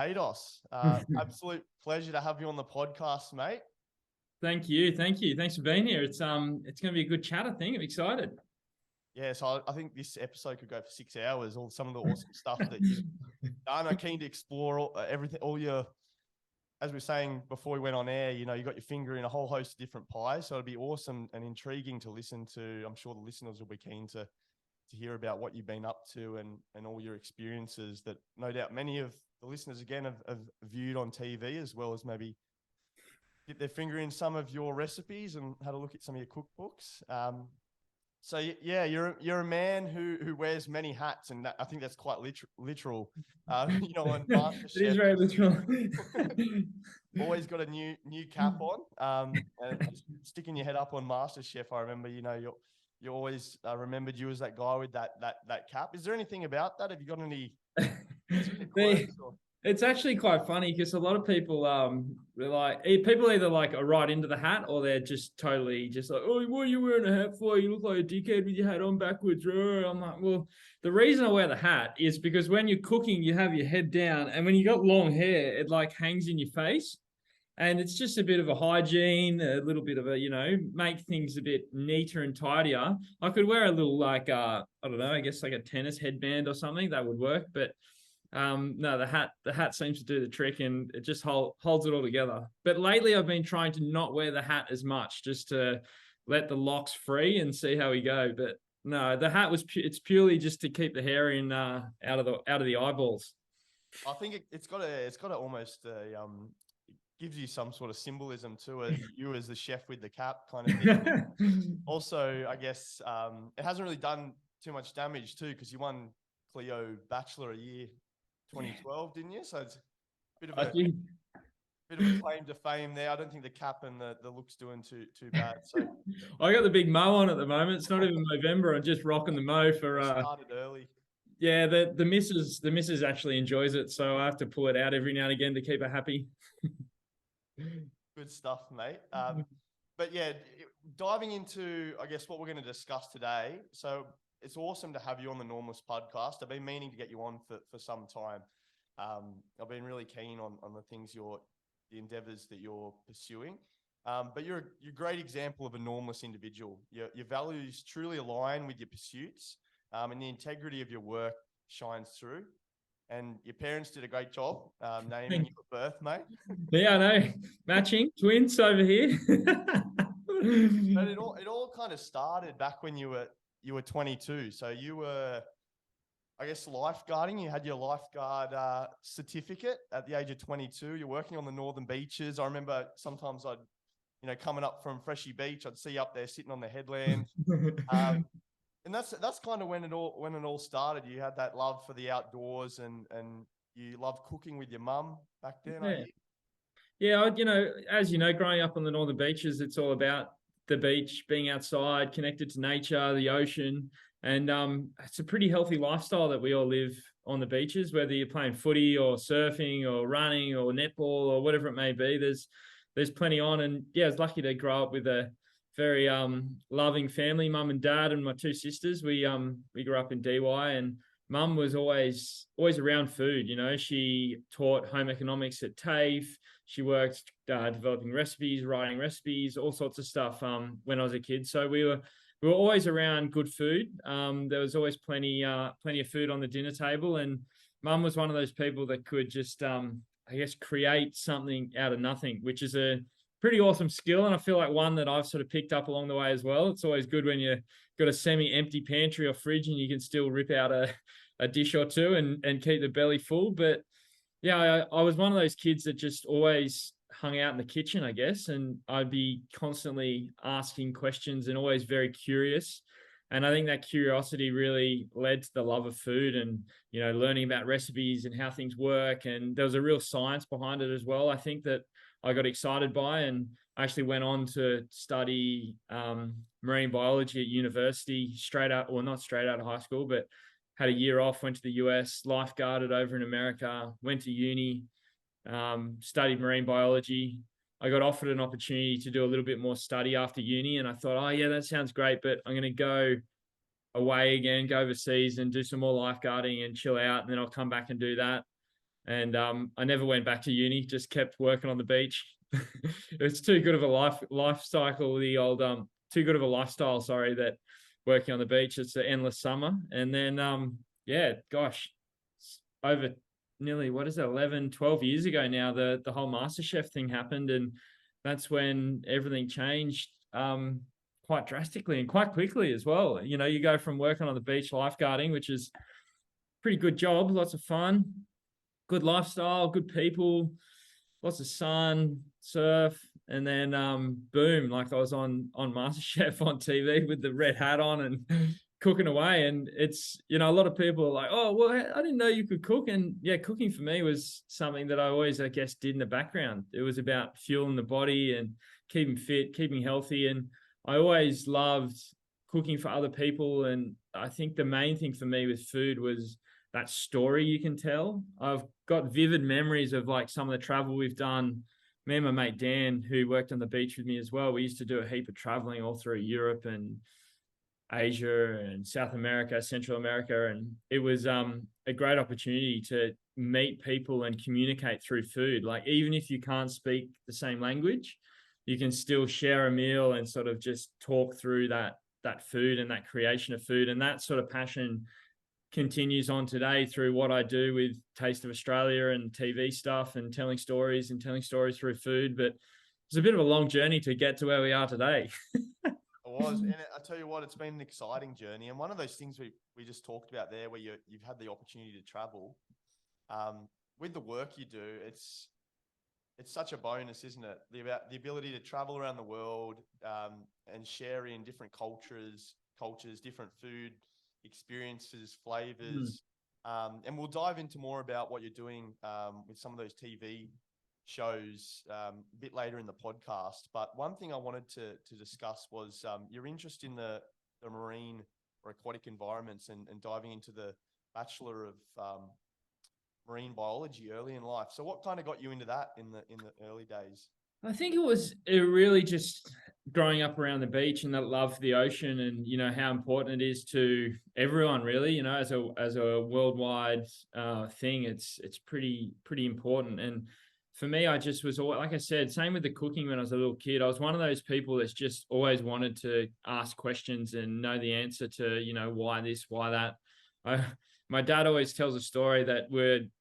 Haydos. Absolute pleasure to have you on the podcast, mate. Thank you. Thank you. Thanks for being here. It's going to be a good chat, I think. I'm excited. Yeah, so I think this episode could go for 6 hours. All some of the awesome stuff that you've done. I'm keen to explore everything, all your, as we were saying before we went on air, you got your finger in a whole host of different pies. So it'd be awesome and intriguing to listen to. I'm sure the listeners will be keen to hear about what you've been up to and all your experiences that no doubt many of the listeners again have viewed on TV, as well as maybe get their finger in some of your recipes and had a look at some of your cookbooks. So yeah, you're a man who wears many hats, and I think that's quite literal. On MasterChef, It is very literal. always got a new cap on. And just sticking your head up on MasterChef, I remember. You always remembered you as that guy with that cap. Is there anything about that? Have you got any? It's actually quite funny because a lot of people people either are right into the hat, or they're just totally just like, oh, what are you wearing a hat for? You look like a dickhead with your hat on backwards. I'm like, well, the reason I wear the hat is because when you're cooking, you have your head down, and when you got long hair, it hangs in your face. And it's just a bit of a hygiene, a little bit of make things a bit neater and tidier. I could wear a little I don't know, I guess a tennis headband or something that would work. But no, the hat seems to do the trick, and it just holds it all together. But lately I've been trying to not wear the hat as much, just to let the locks free and see how we go. But no, the hat it's purely just to keep the hair in out of the eyeballs. I think it's got a almost gives you some sort of symbolism to it. You as the chef with the cap kind of thing. Also, I guess it hasn't really done too much damage too, because you won Clio Bachelor a year 2012, didn't you? So it's a bit of a claim to fame there. I don't think the cap and the look's doing too bad. So I got the big mo on at the moment. It's not even November. I'm just rocking the mo for started early. Yeah, the missus actually enjoys it, so I have to pull it out every now and again to keep her happy. Good stuff, mate. But yeah, diving into, I guess, what we're going to discuss today. So it's awesome to have you on the Normalist podcast. I've been meaning to get you on for some time. I've been really keen on the endeavors that you're pursuing. But you're a great example of a normalist individual. Your values truly align with your pursuits, and the integrity of your work shines through. And your parents did a great job naming you at birth, mate. Yeah, I know. Matching twins over here. But it all kind of started back when you were 22. So you were, I guess, lifeguarding. You had your lifeguard certificate at the age of 22. You're working on the northern beaches. I remember sometimes coming up from Freshie Beach, I'd see you up there sitting on the headland. And that's kind of when it all started. You had that love for the outdoors, and you loved cooking with your mum back then. Yeah, as you know, growing up on the northern beaches, it's all about the beach, being outside, connected to nature, the ocean, and it's a pretty healthy lifestyle that we all live on the beaches. Whether you're playing footy or surfing or running or netball or whatever it may be, there's plenty on. And yeah, I was lucky to grow up with a very loving family, mum and dad and my two sisters. We grew up in DY, and mum was always around food. She taught home economics at TAFE. She worked developing recipes, writing recipes, all sorts of stuff when I was a kid. So we were always around good food. There was always plenty of food on the dinner table, and mum was one of those people that could just I guess create something out of nothing, which is a pretty awesome skill, and I feel like one that I've sort of picked up along the way as well. It's always good when you got a semi-empty pantry or fridge and you can still rip out a dish or two and keep the belly full. But yeah, I was one of those kids that just always hung out in the kitchen, I guess, and I'd be constantly asking questions and always very curious. And I think that curiosity really led to the love of food and, learning about recipes and how things work. And there was a real science behind it as well, I think, that I got excited by, and I actually went on to study marine biology at university not straight out of high school, but had a year off, went to the US, lifeguarded over in America, went to uni, studied marine biology. I got offered an opportunity to do a little bit more study after uni, and I thought, oh yeah, that sounds great, but I'm going to go away again, go overseas and do some more lifeguarding and chill out, and then I'll come back and do that. And I never went back to uni, just kept working on the beach. It's too good of a life cycle, the old too good of a lifestyle, sorry, that working on the beach, it's an endless summer. And then yeah, gosh, over nearly, what is it, 11, 12 years ago now, the whole MasterChef thing happened, and that's when everything changed quite drastically and quite quickly as well. You know, you go from working on the beach lifeguarding, which is pretty good job, lots of fun, good lifestyle, good people, lots of sun, surf, and then boom, like I was on MasterChef on TV with the red hat on and cooking away. And it's, you know, a lot of people are like, oh, well, I didn't know you could cook. And yeah, cooking for me was something that I always, I guess, did in the background. It was about fueling the body and keeping fit, keeping healthy. And I always loved cooking for other people. And I think the main thing for me with food was that story you can tell. I've got vivid memories of like some of the travel we've done. Me and my mate Dan, who worked on the beach with me as well, we used to do a heap of traveling all through Europe and Asia and South America, Central America. And it was a great opportunity to meet people and communicate through food. Like, even if you can't speak the same language, you can still share a meal and sort of just talk through that food and that creation of food. And that sort of passion continues on today through what I do with Taste of Australia and TV stuff and telling stories through food. But it's a bit of a long journey to get to where we are today. It was, and I tell you what, it's been an exciting journey. And one of those things we just talked about there, where you've had the opportunity to travel, with the work you do, it's such a bonus, isn't it? The ability to travel around the world and share in different cultures, different food experiences, flavors. And we'll dive into more about what you're doing with some of those TV shows a bit later in the podcast. But one thing I wanted to discuss was your interest in the marine or aquatic environments and diving into the Bachelor of Marine Biology early in life. So what kind of got you into that in the early days? I think it really just growing up around the beach and that love for the ocean, and you know how important it is to everyone, really. You know, as a worldwide thing, it's pretty important. And for me, I just was always, like I said, same with the cooking when I was a little kid. I was one of those people that's just always wanted to ask questions and know the answer to, you know, why this, why that. My dad always tells a story that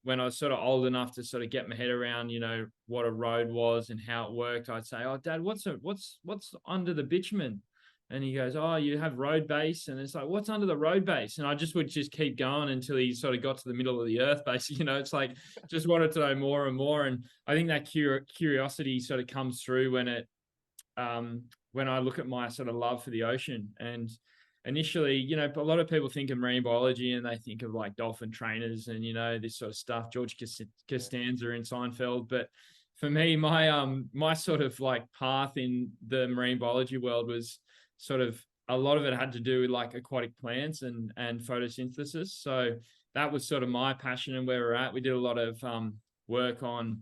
when I was sort of old enough to sort of get my head around, you know, what a road was and how it worked, I'd say, "Oh, Dad, what's under the bitumen?" And he goes, "Oh, you have road base." And it's like, "What's under the road base?" And I would just keep going until he sort of got to the middle of the earth, basically. You know, it's like, just wanted to know more and more. And I think that curiosity sort of comes through when I look at my sort of love for the ocean. And initially, you know, a lot of people think of marine biology and they think of like dolphin trainers and, you know, this sort of stuff, George Costanza in Seinfeld. But for me, my sort of like path in the marine biology world was sort of, a lot of it had to do with like aquatic plants and photosynthesis. So that was sort of my passion and where we're at. We did a lot of work on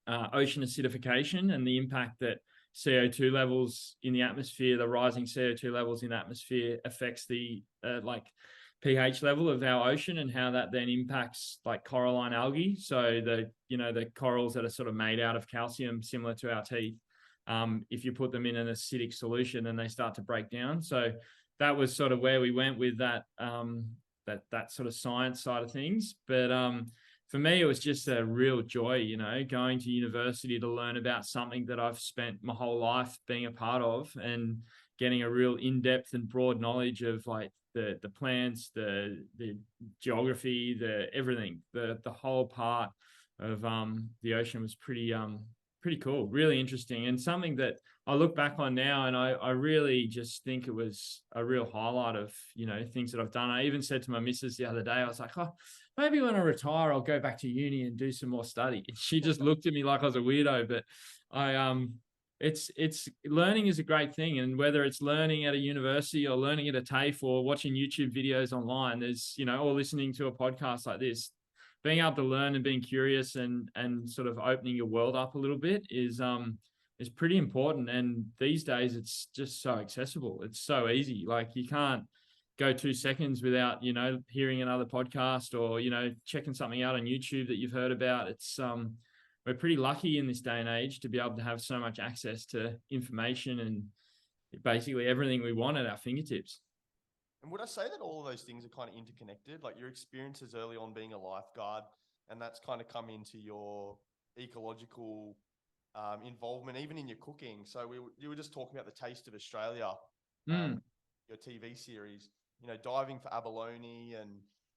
ocean acidification and the impact that CO2 levels in the atmosphere, the rising CO2 levels in the atmosphere affects the like pH level of our ocean, and how that then impacts like coralline algae. So the corals that are sort of made out of calcium, similar to our teeth, if you put them in an acidic solution, then they start to break down. So that was sort of where we went with that that sort of science side of things. But for me, it was just a real joy, you know, going to university to learn about something that I've spent my whole life being a part of, and getting a real in-depth and broad knowledge of like the plants, the geography, the everything, the whole part of the ocean was pretty cool, really interesting, and something that I look back on now, and I really just think it was a real highlight of, you know, things that I've done. I even said to my missus the other day, I was like, "Oh, maybe when I retire, I'll go back to uni and do some more study." And she just looked at me like I was a weirdo. But it's learning is a great thing, and whether it's learning at a university or learning at a TAFE or watching YouTube videos online, there's, you know, or listening to a podcast like this, being able to learn and being curious and sort of opening your world up a little bit is pretty important. And these days it's just so accessible. It's so easy. Like, you can't go 2 seconds without, hearing another podcast or, checking something out on YouTube that you've heard about. It's, we're pretty lucky in this day and age to be able to have so much access to information and basically everything we want at our fingertips. And would I say that all of those things are kind of interconnected? Like your experiences early on being a lifeguard, and that's kind of come into your ecological involvement, even in your cooking. So you were just talking about the Taste of Australia, your TV series, diving for abalone and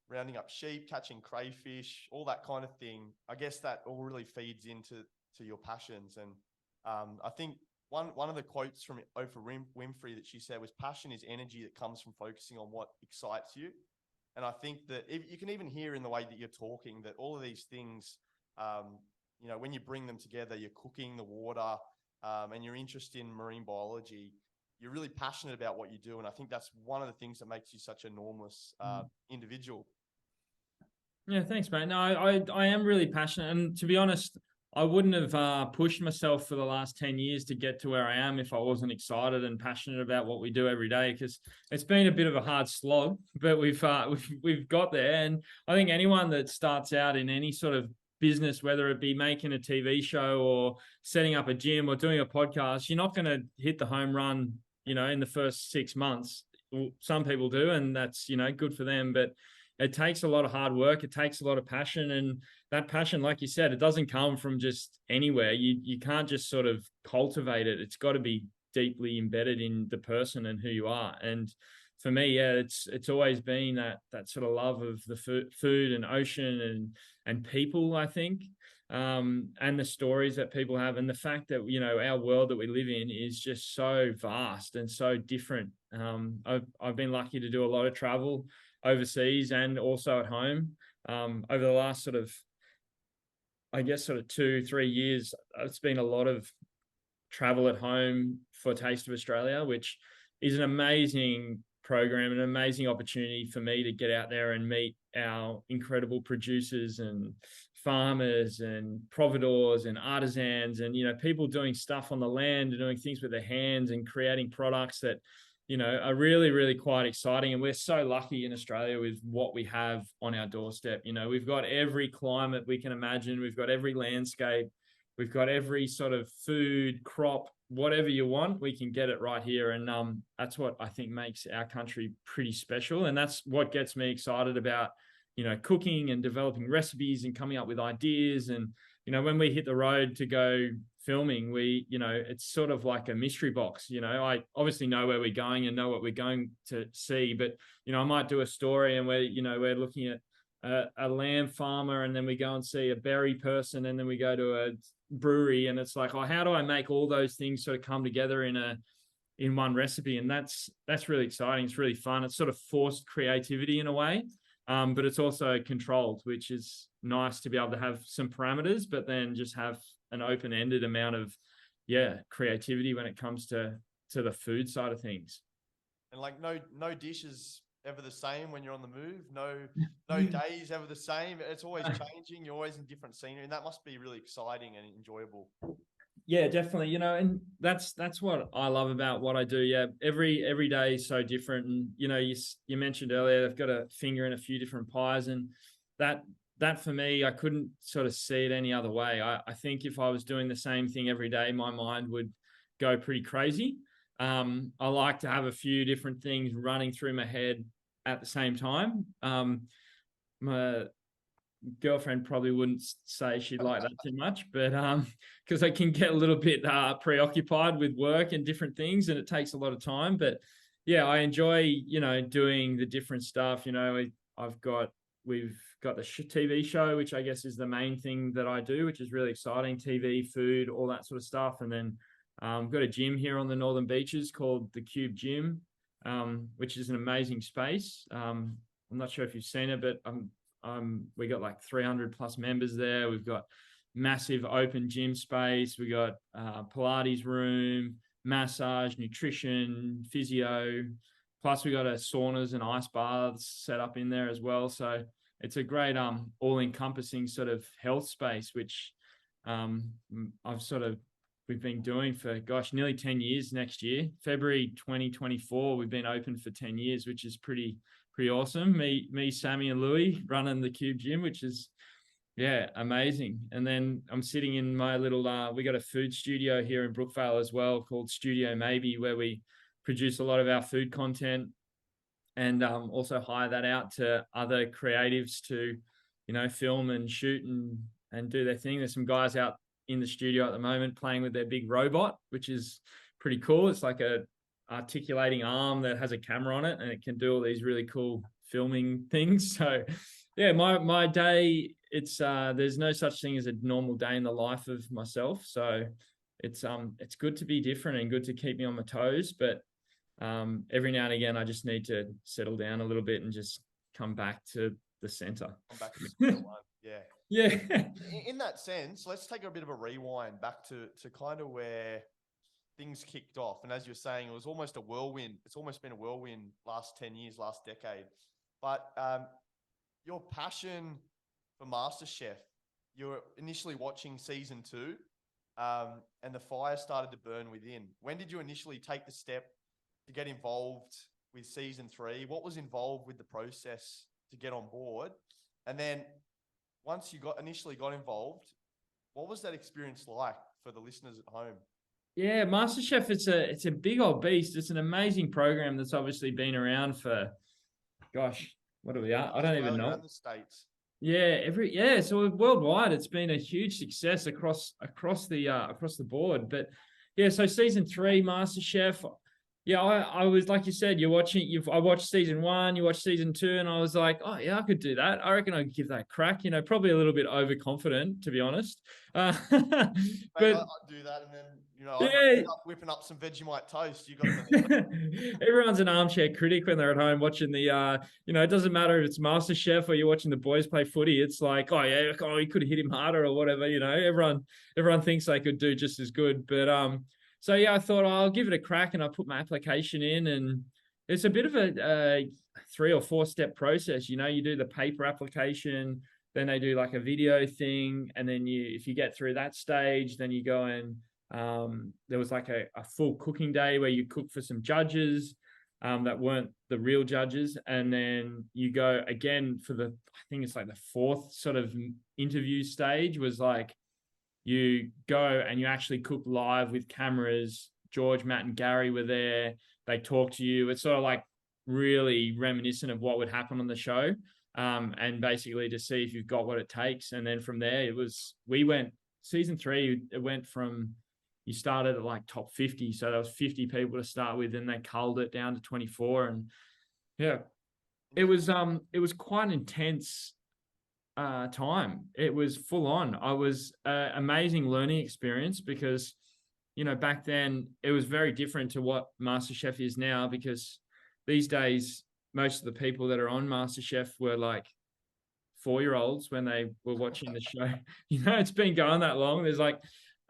rounding up sheep, catching crayfish, all that kind of thing. I guess that all really feeds into your passions. And I think one of the quotes from Oprah Winfrey that she said was, passion is energy that comes from focusing on what excites you. And I think that you can even hear in the way that you're talking that all of these things, when you bring them together, you're cooking, the water, and you're interested in marine biology, you're really passionate about what you do. And I think that's one of the things that makes you such an enormous individual. Yeah, thanks, mate. No, I am really passionate. And to be honest, I wouldn't have pushed myself for the last 10 years to get to where I am if I wasn't excited and passionate about what we do every day, because it's been a bit of a hard slog, but we've got there. And I think anyone that starts out in any sort of business, whether it be making a TV show or setting up a gym or doing a podcast, you're not going to hit the home run, in the first 6 months. Some people do, and that's, good for them. But it takes a lot of hard work. It takes a lot of passion. And that passion, like you said, it doesn't come from just anywhere. You can't just sort of cultivate it. It's got to be deeply embedded in the person and who you are. And for me, yeah, it's always been that sort of love of the food and ocean and people, I think, and the stories that people have, and the fact that our world that we live in is just so vast and so different. I've been lucky to do a lot of travel overseas and also at home. Over the last sort of 2-3 years, it's been a lot of travel at home for Taste of Australia, which is an amazing program, an amazing opportunity for me to get out there and meet our incredible producers and farmers and providores and artisans and, people doing stuff on the land and doing things with their hands and creating products that, are really, really quite exciting. And we're so lucky in Australia with what we have on our doorstep. We've got every climate we can imagine. We've got every landscape. We've got every sort of food, crop, whatever you want, we can get it right here. And that's what I think makes our country pretty special. And that's what gets me excited about, cooking and developing recipes and coming up with ideas. And, when we hit the road to go filming, it's sort of like a mystery box. I obviously know where we're going and know what we're going to see, but, I might do a story and we're looking at a lamb farmer, and then we go and see a berry person, and then we go to a brewery, and it's like, oh, how do I make all those things sort of come together in one recipe? And that's really exciting. It's really fun. It's sort of forced creativity in a way, but it's also controlled, which is nice to be able to have some parameters, but then just have an open-ended amount of creativity when it comes to the food side of things. And like no dishes ever the same when you're on the move. No days ever the same. It's always changing. You're always in different scenery, and that must be really exciting and enjoyable. Yeah, definitely. And that's what I love about what I do. Yeah, every day is so different. And you mentioned earlier, I've got a finger in a few different pies, and that for me, I couldn't sort of see it any other way. I think if I was doing the same thing every day, my mind would go pretty crazy. I like to have a few different things running through my head at the same time. My girlfriend probably wouldn't say she'd like that too much, but because I can get a little bit preoccupied with work and different things, and it takes a lot of time. But yeah, I enjoy doing the different stuff. We've got the TV show, which I guess is the main thing that I do, which is really exciting. TV, food, all that sort of stuff. And then I've got a gym here on the Northern Beaches called the Cube Gym, which is an amazing space. I'm not sure if you've seen it, but we got like 300 plus members there. We've got massive open gym space. We got Pilates room, massage, nutrition, physio. Plus we got a saunas and ice baths set up in there as well. So it's a great all-encompassing sort of health space, which I've sort of we've been doing for, gosh, nearly 10 years next year. February 2024, we've been open for 10 years, which is pretty awesome. Me, Sammy and Louie running the Cube Gym, which is, yeah, amazing. And then I'm sitting in my little, we got a food studio here in Brookvale as well called Studio Maybe, where we produce a lot of our food content and also hire that out to other creatives to, film and shoot and do their thing. There's some guys out in the studio at the moment playing with their big robot, which is pretty cool. It's like a articulating arm that has a camera on it, and it can do all these really cool filming things. So yeah, my day, it's there's no such thing as a normal day in the life of myself. So it's good to be different and good to keep me on my toes. But every now and again, I just need to settle down a little bit and just come back to the center. Come back to square one. Yeah. Yeah. In that sense, let's take a bit of a rewind back to kind of where things kicked off. And as you're saying, it was almost a whirlwind. It's almost been a whirlwind last 10 years, last decade. But your passion for MasterChef, you were initially watching season 2 and the fire started to burn within. When did you initially take the step to get involved with season 3? What was involved with the process to get on board? And then once you initially got involved, what was that experience like for the listeners at home? Yeah, MasterChef, it's a big old beast. It's an amazing program that's obviously been around for, gosh, what are we at? I don't even know. Around the States. Yeah, so worldwide it's been a huge success across the board. But yeah, so season 3 MasterChef, yeah, I was, like you said, I watched season 1, you watched season 2, and I was like, oh yeah, I could do that. I reckon I could give that a crack. Probably a little bit overconfident, to be honest. But I'd do that, and then I'd end up whipping up some Vegemite toast. You got Everyone's an armchair critic when they're at home watching the. It doesn't matter if it's MasterChef or you're watching the boys play footy. It's like, oh yeah, he could have hit him harder or whatever. Everyone thinks they could do just as good, but So yeah, I thought I'll give it a crack, and I put my application in, and it's a bit of a 3 or 4 step process. You do the paper application, then they do like a video thing, and then if you get through that stage, then you go and there was like a full cooking day where you cook for some judges that weren't the real judges, and then you go again for I think it's like the 4th sort of interview stage was like, you go and you actually cook live with cameras. George, Matt, and Gary were there. They talk to you. It's sort of like really reminiscent of what would happen on the show, and basically to see if you've got what it takes. And then from there, season 3, it went from, you started at like top 50. So there was 50 people to start with, and they culled it down to 24. And yeah, it was quite intense time. It was full on. I was amazing learning experience because, back then it was very different to what MasterChef is now, because these days, most of the people that are on MasterChef were like 4-year-olds when they were watching the show. It's been going that long. There's like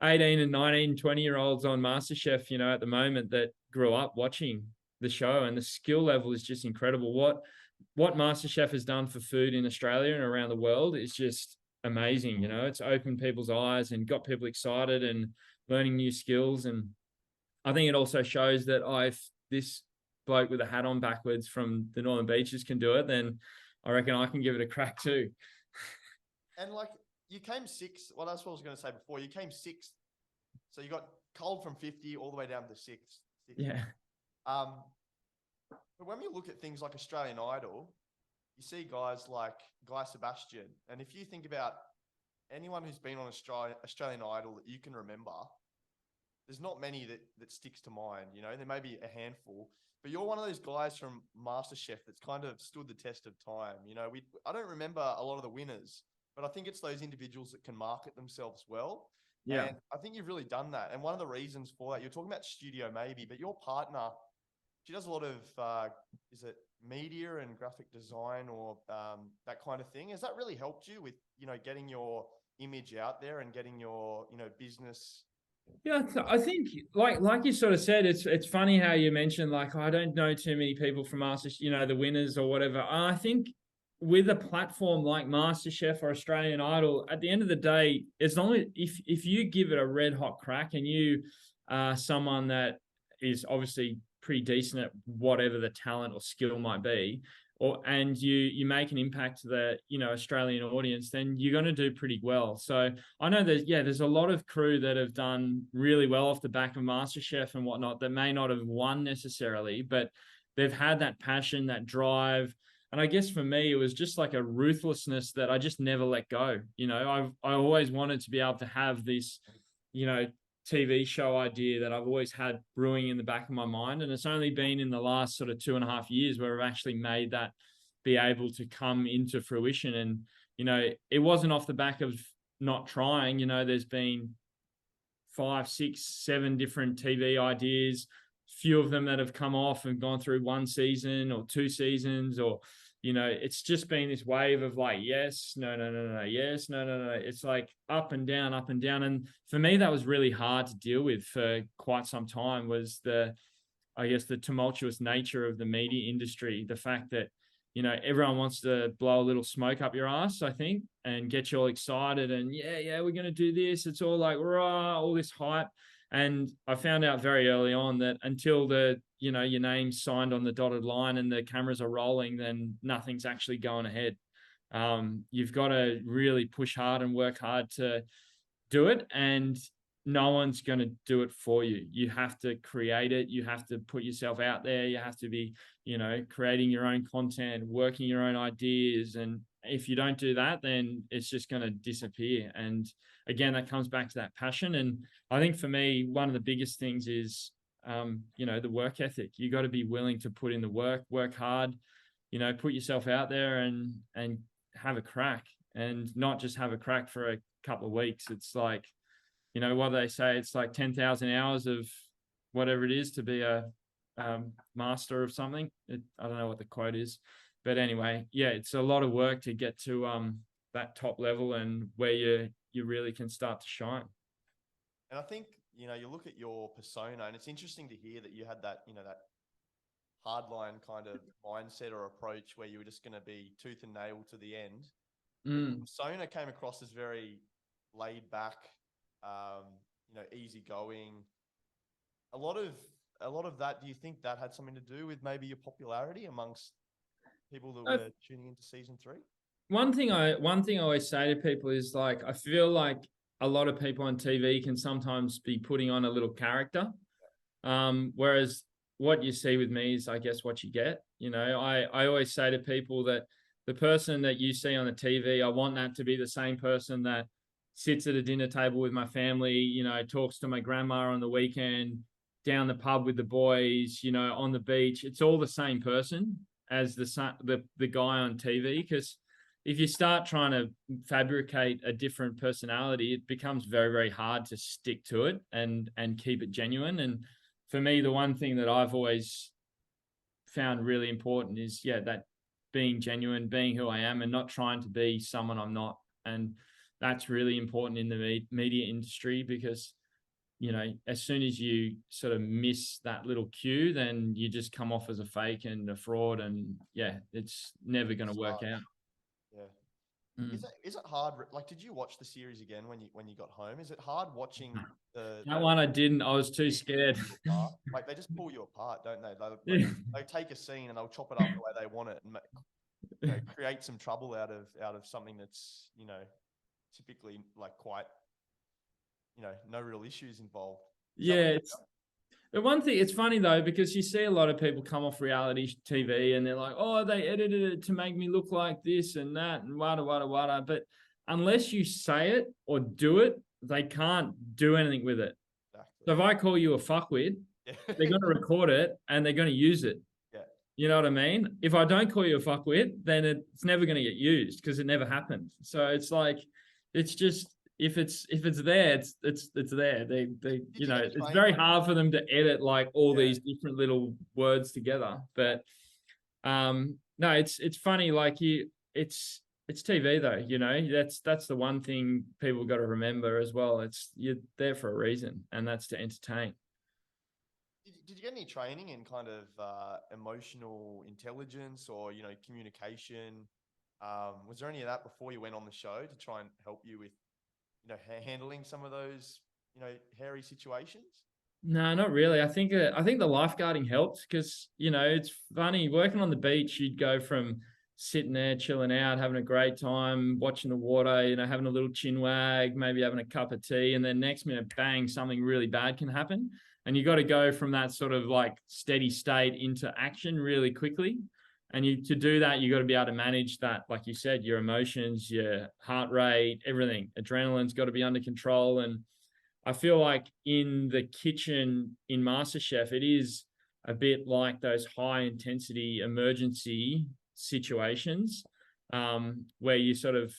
18 and 19, 20-year-olds on MasterChef, at the moment that grew up watching the show, and the skill level is just incredible. What MasterChef has done for food in Australia and around the world is just amazing. It's opened people's eyes and got people excited and learning new skills. And I think it also shows that if this bloke with a hat on backwards from the Northern Beaches can do it, then I reckon I can give it a crack too. And like, you came 6th. Well, that's what I was going to say before. You came 6th. So you got culled from 50 all the way down to 6th. Yeah. But when we look at things like Australian Idol, you see guys like Guy Sebastian. And if you think about anyone who's been on Australian Idol that you can remember, there's not many that sticks to mind. There may be a handful, but you're one of those guys from MasterChef that's kind of stood the test of time. I don't remember a lot of the winners, but I think it's those individuals that can market themselves well. Yeah. And I think you've really done that. And one of the reasons for that, you're talking about Studio Maybe, but your partner, she does a lot of, is it media and graphic design or that kind of thing? Has that really helped you with, getting your image out there and getting your, business? Yeah, I think like you sort of said, it's funny how you mentioned, like, I don't know too many people from MasterChef, the winners or whatever. I think with a platform like MasterChef or Australian Idol, at the end of the day, as long as if you give it a red hot crack and you are someone that is obviously pretty decent at whatever the talent or skill might be, and you make an impact to the Australian audience, then you're going to do pretty well. So I know there's a lot of crew that have done really well off the back of MasterChef and whatnot that may not have won necessarily, but they've had that passion, that drive. And I guess for me, it was just like a ruthlessness that I just never let go. I always wanted to be able to have this, TV show idea that I've always had brewing in the back of my mind. And it's only been in the last sort of 2.5 years where I've actually made that be able to come into fruition. And, it wasn't off the back of not trying. There's been 5, 6, 7 different TV ideas, few of them that have come off and gone through 1 season or 2 seasons, or it's just been this wave of like, yes, no, yes, no. It's like up and down. And for me, that was really hard to deal with for quite some time, was the tumultuous nature of the media industry. The fact that, everyone wants to blow a little smoke up your ass, I think, and get you all excited and yeah, we're going to do this. It's all like, rah, all this hype. And I found out very early on that until your name's signed on the dotted line and the cameras are rolling, then nothing's actually going ahead. You've got to really push hard and work hard to do it, and no one's going to do it for you. You have to create it. You have to put yourself out there. You have to be, creating your own content, working your own ideas. And if you don't do that, then it's just going to disappear. And again, that comes back to that passion. And I think for me, one of the biggest things is, the work ethic. You got to be willing to put in the work hard, put yourself out there and have a crack, and not just have a crack for a couple of weeks. It's like, what they say, it's like 10,000 hours of whatever it is to be a master of something. I don't know what the quote is, but anyway, yeah, it's a lot of work to get to that top level and where you really can start to shine. And I think, you look at your persona, and it's interesting to hear that you had that, that hardline kind of mindset or approach where you were just going to be tooth and nail to the end. The persona came across as very laid back, easygoing. A lot of that, do you think that had something to do with maybe your popularity amongst people that were tuning into season 3? One thing I always say to people is, like, I feel like a lot of people on TV can sometimes be putting on a little character. Whereas what you see with me is, I guess, what you get. I always say to people that the person that you see on the TV, I want that to be the same person that sits at a dinner table with my family, talks to my grandma on the weekend, down the pub with the boys, on the beach. It's all the same person as the guy on TV, because if you start trying to fabricate a different personality, it becomes very, very hard to stick to it and keep it genuine. And for me, the one thing that I've always found really important is, that being genuine, being who I am, and not trying to be someone I'm not. And that's really important in the media industry, because, as soon as you sort of miss that little cue, then you just come off as a fake and a fraud, and it's never going to work out. Yeah. Is it hard? Like, did you watch the series again when you got home? Is it hard watching that one? I didn't. I was too scared. Like, they just pull you apart, don't they? They take a scene and they'll chop it up the way they want it, and create some trouble out of something that's typically like quite no real issues involved. The one thing, it's funny though, because you see a lot of people come off reality TV and they're like, oh, they edited it to make me look like this and that and wada. But unless you say it or do it, they can't do anything with it. Exactly. So if I call you a fuckwit, they're going to record it and they're going to use it. Yeah. You know what I mean? If I don't call you a fuckwit, then it's never going to get used because it never happened. So it's like, it's just, if it's there, it's there. They it's very hard for them to edit like all these different little words together. But no, it's funny. Like it's TV though. That's the one thing people got to remember as well. You're there for a reason, and that's to entertain. Did you get any training in kind of emotional intelligence or communication? Was there any of that before you went on the show to try and help you with, handling some of those, hairy situations? No, not really. I think the lifeguarding helped because it's funny working on the beach. You'd go from sitting there chilling out, having a great time, watching the water, having a little chin wag, maybe having a cup of tea, and then next minute, bang, something really bad can happen, and you got to go from that sort of like steady state into action really quickly. And to do that, you got to be able to manage that, like you said, your emotions, your heart rate, everything. Adrenaline's got to be under control. And I feel like in the kitchen in MasterChef, it is a bit like those high intensity emergency situations where you sort of,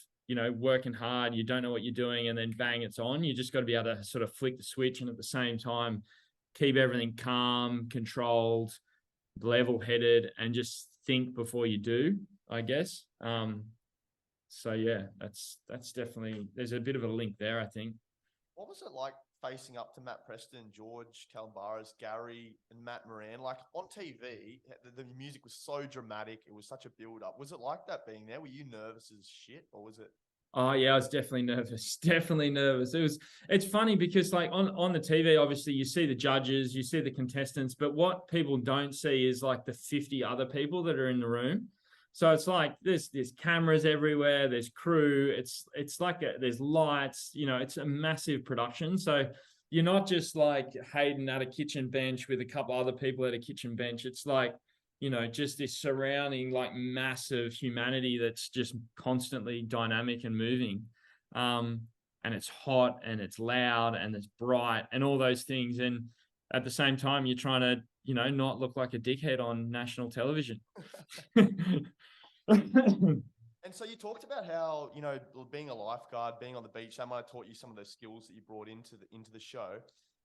working hard, you don't know what you're doing, and then bang, it's on. You just got to be able to sort of flick the switch and at the same time keep everything calm, controlled, level-headed, and just think before you do, I guess. So yeah, that's definitely, there's a bit of a link there, I think. What was it like facing up to Matt Preston, George Calombaris, Gary, and Matt Moran? Like on TV, the music was so dramatic. It was such a build-up. Was it like that being there? Were you nervous as shit, or was it? Oh yeah, I was definitely nervous. Definitely nervous. It's funny because like on the TV, obviously you see the judges, you see the contestants, but what people don't see is like the 50 other people that are in the room. So it's like there's cameras everywhere, there's crew, it's like there's lights, it's a massive production. So you're not just like Hayden at a kitchen bench with a couple other people at a kitchen bench. It's like, just this surrounding like massive humanity that's just constantly dynamic and moving. And it's hot and it's loud and it's bright and all those things. And at the same time, you're trying to, not look like a dickhead on national television. And so you talked about how, being a lifeguard, being on the beach, that might have taught you some of those skills that you brought into the show.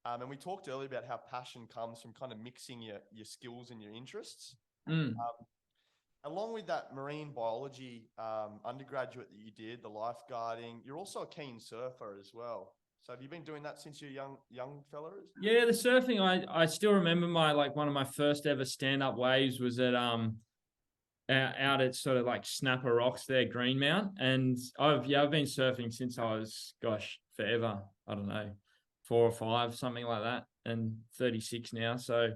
And we talked earlier about how passion comes from kind of mixing your skills and your interests. Along with that marine biology undergraduate that you did, the lifeguarding, you're also a keen surfer as well. So have you been doing that since you're young fellas? Yeah, the surfing, I still remember one of my first ever stand-up waves was at out at sort of like Snapper Rocks there, Greenmount. And I've been surfing since I was, forever. I don't know, 4 or 5, something like that, and 36 now. So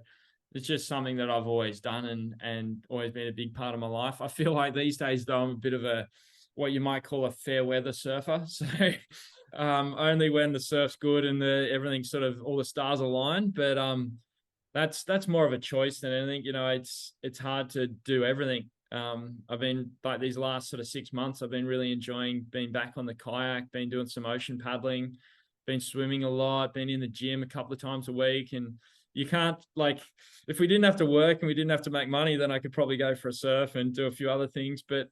it's just something that I've always done and always been a big part of my life. I feel like these days, though, I'm a bit of what you might call a fair weather surfer. So only when the surf's good and everything's sort of all the stars align. But that's more of a choice than anything. It's hard to do everything. I've been like these last sort of 6 months, I've been really enjoying being back on the kayak, been doing some ocean paddling, been swimming a lot, been in the gym a couple of times a week. And you can't, like, if we didn't have to work and we didn't have to make money, then I could probably go for a surf and do a few other things. But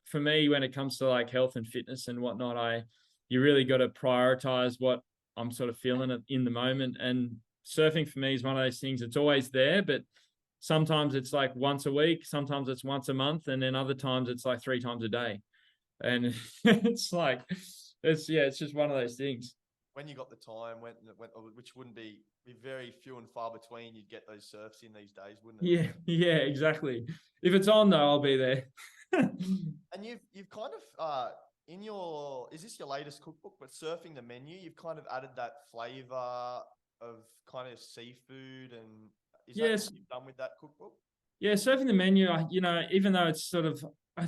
for me, when it comes to like health and fitness and whatnot, you really got to prioritize what I'm sort of feeling in the moment. And surfing for me is one of those things. It's always there, but sometimes it's like once a week, sometimes it's once a month, and then other times it's like 3 times a day. And it's just one of those things. When you got the time, which wouldn't be very few and far between, you'd get those surfs in these days, wouldn't it? Yeah, exactly. If it's on though, I'll be there. And you've kind of is this your latest cookbook? But surfing the menu, you've kind of added that flavor of kind of seafood, and is that what you've done with that cookbook? Yeah, surfing the menu, even though it's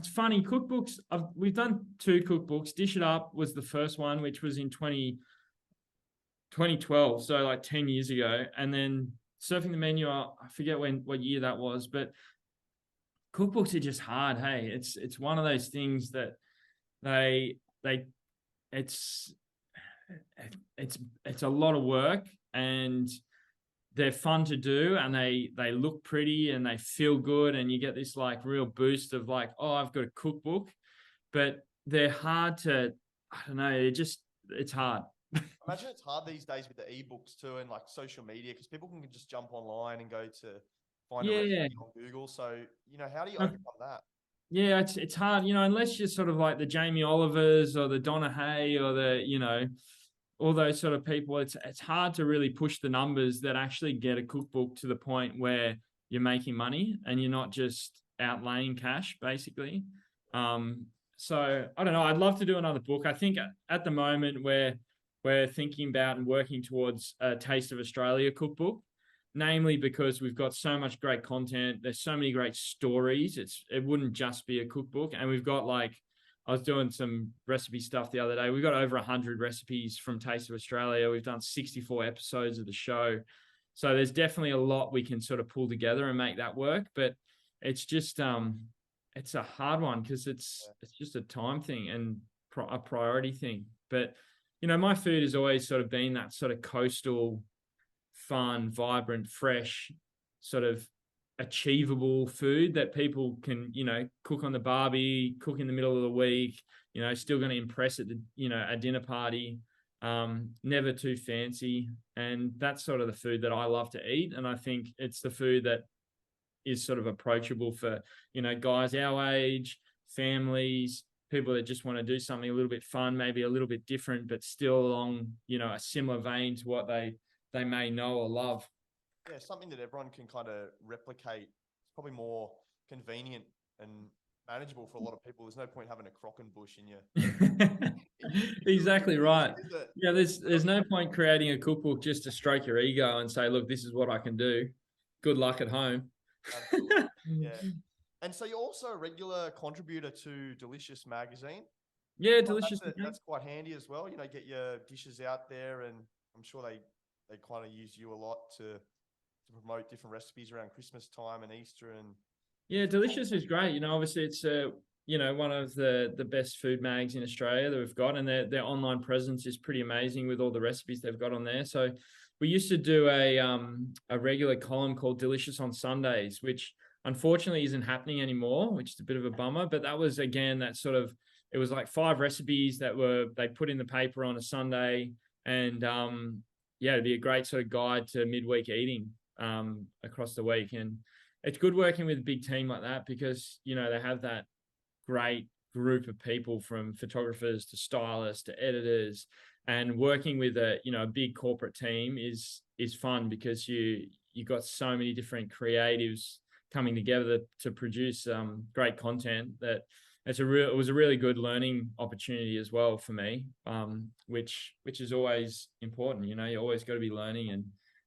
funny, cookbooks, we've done 2 cookbooks. Dish It Up was the first one, which was in 2012, so like 10 years ago. And then surfing the menu, I forget what year that was, but cookbooks are just hard. Hey, it's one of those things that it's a lot of work, and they're fun to do, and they look pretty and they feel good, and you get this like real boost of like, oh, I've got a cookbook. But they're hard to, I don't know, it's hard. Imagine it's hard these days with the ebooks too, and like social media, because people can just jump online and go to find a recipe on Google. So, how do you overcome that? Yeah, it's hard, unless you're sort of like the Jamie Olivers or the Donna Hay or all those sort of people. It's hard to really push the numbers that actually get a cookbook to the point where you're making money and you're not just outlaying cash, basically. So I don't know. I'd love to do another book. I think at the moment we're thinking about and working towards a Taste of Australia cookbook, namely because we've got so much great content. There's so many great stories. It wouldn't just be a cookbook, and we've got like I was doing some recipe stuff the other day. We've got over 100 recipes from Taste of Australia. We've done 64 episodes of the show. So there's definitely a lot we can sort of pull together and make that work. But it's just it's a hard one because it's just a time thing and a priority thing. But my food has always sort of been that sort of coastal, fun, vibrant, fresh, sort of achievable food that people can, cook on the barbie, cook in the middle of the week, still going to impress at a dinner party, never too fancy. And that's sort of the food that I love to eat. And I think it's the food that is sort of approachable for, guys our age, families, people that just want to do something a little bit fun, maybe a little bit different, but still along, a similar vein to what they may know or love. Yeah, something that everyone can kind of replicate. It's probably more convenient and manageable for a lot of people. There's no point having a Crockenbush in your Exactly right. Yeah, there's no point creating a cookbook just to stroke your ego and say, look, this is what I can do. Good luck at home. Yeah. And so you're also a regular contributor to Delicious Magazine. Yeah, Delicious. That's quite handy as well. Get your dishes out there, and I'm sure they kind of use you a lot to promote different recipes around Christmas time and Easter. And yeah, Delicious is great. Obviously it's one of the best food mags in Australia that we've got, and their online presence is pretty amazing with all the recipes they've got on there. So we used to do a regular column called Delicious on Sundays, which unfortunately isn't happening anymore, which is a bit of a bummer. But that was, again, that sort of, it was like 5 recipes that they put in the paper on a Sunday. And it'd be a great sort of guide to midweek eating across the week. And it's good working with a big team like that because, they have that great group of people, from photographers to stylists to editors. And working with a big corporate team is fun because you got so many different creatives coming together to produce great content. That it was a really good learning opportunity as well for me, which is always important. You always got to be learning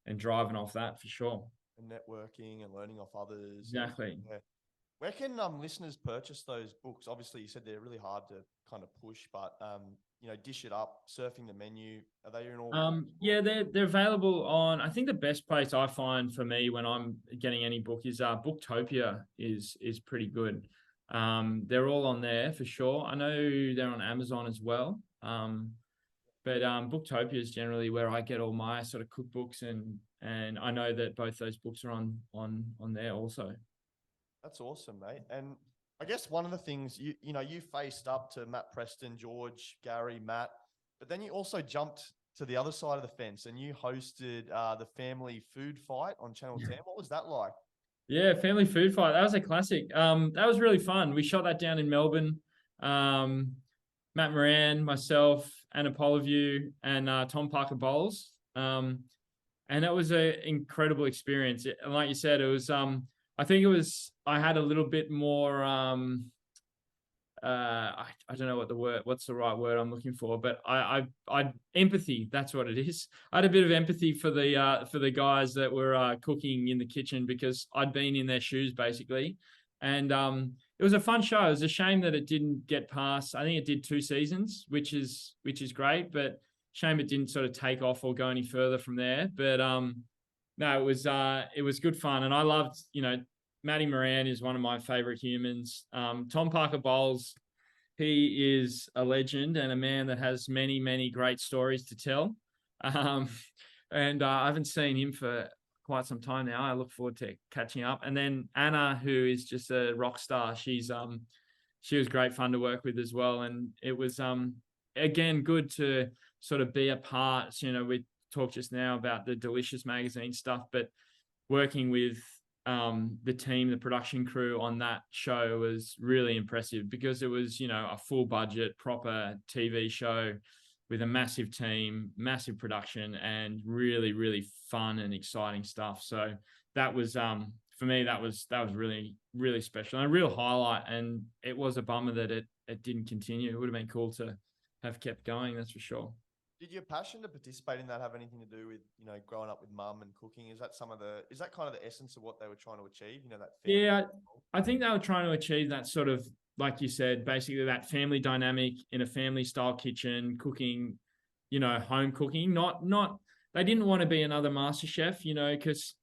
and driving off that for sure. And networking and learning off others. Exactly. Yeah. Where can listeners purchase those books? Obviously, you said they're really hard to kind of push, but Dish It Up, Surfing the Menu, are they in all? Yeah, they're available on. I think the best place I find for me when I'm getting any book is Booktopia is pretty good. They're all on there for sure. I know they're on Amazon as well. But Booktopia is generally where I get all my sort of cookbooks, and I know that both those books are on there also. That's awesome, mate. And I guess one of the things you faced up to Matt Preston, George, Gary, Matt, but then you also jumped to the other side of the fence and you hosted the Family Food Fight on Channel 10. What was that like? Yeah, Family Food Fight. That was a classic. That was really fun. We shot that down in Melbourne. Matt Moran, myself, Anna Poloview, and Tom Parker Bowles. And that was an incredible experience. And like you said, it was I think I had a little bit more I don't know what's the right word I'm looking for, but I empathy, that's what it is. I had a bit of empathy for the guys that were cooking in the kitchen because I'd been in their shoes basically. And it was a fun show. It was a shame that it didn't get past. I think it did 2 seasons, which is great, but shame it didn't sort of take off or go any further from there. But no, it was good fun, and I loved, Matty Moran is one of my favorite humans. Tom Parker Bowles, he is a legend and a man that has many, many great stories to tell. And I haven't seen him for quite some time now. I look forward to catching up. And then Anna, who is just a rock star, she was great fun to work with as well. And it was again good to sort of be a part. We talked just now about the Delicious magazine stuff, but working with the team, the production crew on that show was really impressive because it was, a full budget, proper TV show with a massive team, massive production, and really, really fun and exciting stuff. So that was for me, that was really, really special and a real highlight. And it was a bummer that it didn't continue. It would have been cool to have kept going, that's for sure. Did your passion to participate in that have anything to do with, growing up with mum and cooking? Is that kind of the essence of what they were trying to achieve? That family? Yeah, I think they were trying to achieve that sort of, like you said, basically that family dynamic in a family style kitchen, cooking, home cooking. Not they didn't want to be another MasterChef, because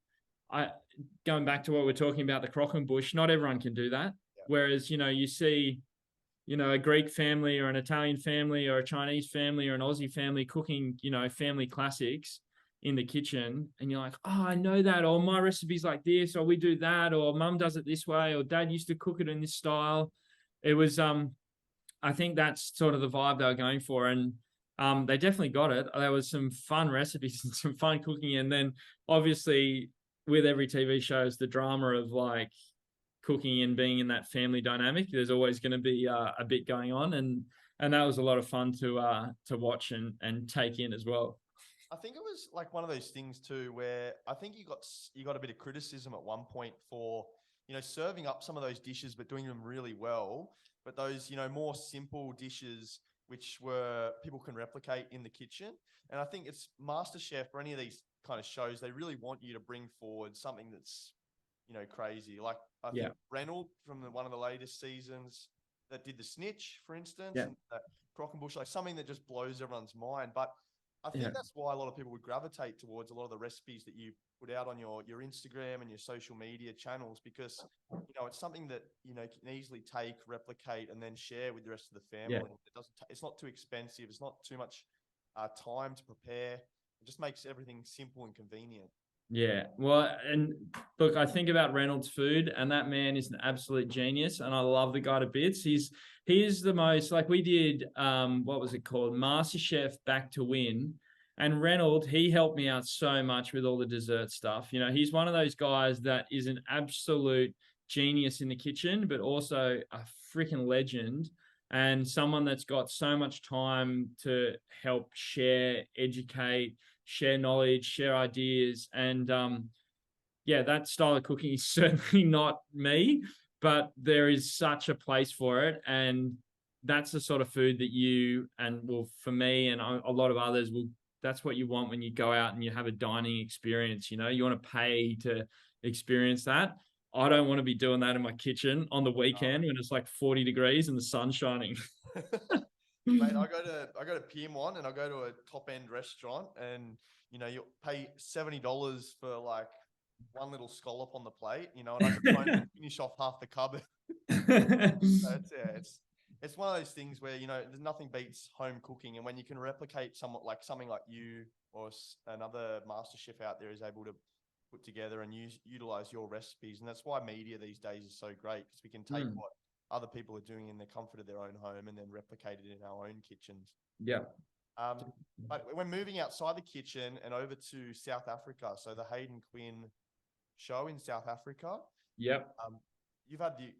going back to what we're talking about, the crock and bush, not everyone can do that. Yeah. Whereas, you see, a Greek family or an Italian family or a Chinese family or an Aussie family cooking, family classics in the kitchen, and you're like, oh, I know that, or my recipe's like this, or we do that, or mum does it this way, or dad used to cook it in this style. It was, I think that's sort of the vibe they were going for, and they definitely got it. There was some fun recipes and some fun cooking, and then obviously with every TV show is the drama of like cooking and being in that family dynamic. There's always going to be a bit going on, and that was a lot of fun to watch and take in as well. I think it was like one of those things too, where I think you got a bit of criticism at one point for, serving up some of those dishes, but doing them really well. But those, more simple dishes, which were people can replicate in the kitchen. And I think it's MasterChef or any of these kind of shows, they really want you to bring forward something that's, crazy. Like I think Reynolds from one of the latest seasons that did the snitch, for instance, and crock and bush, like something that just blows everyone's mind. But I think that's why a lot of people would gravitate towards a lot of the recipes that you put out on your Instagram and your social media channels, because, it's something that, can easily take, replicate, and then share with the rest of the family. Yeah. It's not too expensive. It's not too much time to prepare. It just makes everything simple and convenient. Yeah. Well, and look, I think about Reynolds' food, and that man is an absolute genius, and I love the guy to bits. He's the most, like we did, what was it called? MasterChef Back to Win. And Reynolds, he helped me out so much with all the dessert stuff. He's one of those guys that is an absolute genius in the kitchen, but also a freaking legend, and someone that's got so much time to help share, educate, share knowledge, share ideas. And that style of cooking is certainly not me, but there is such a place for it. And that's the sort of food that for me and a lot of others that's what you want when you go out and you have a dining experience. You want to pay to experience that. I don't want to be doing that in my kitchen on the weekend when it's like 40 degrees and the sun's shining. Mate, I go to Piedmont and I go to a top end restaurant, and you pay $70 for like one little scallop on the plate, and I can try and finish off half the cupboard. So it's one of those things where there's nothing beats home cooking, and when you can replicate something like you or another MasterChef out there is able to put together and utilize your recipes, and that's why media these days is so great, because we can take what other people are doing in the comfort of their own home and then replicate it in our own kitchens. Yeah. But we're moving outside the kitchen and over to South Africa. So the Hayden Quinn show in South Africa. Yep. You've had the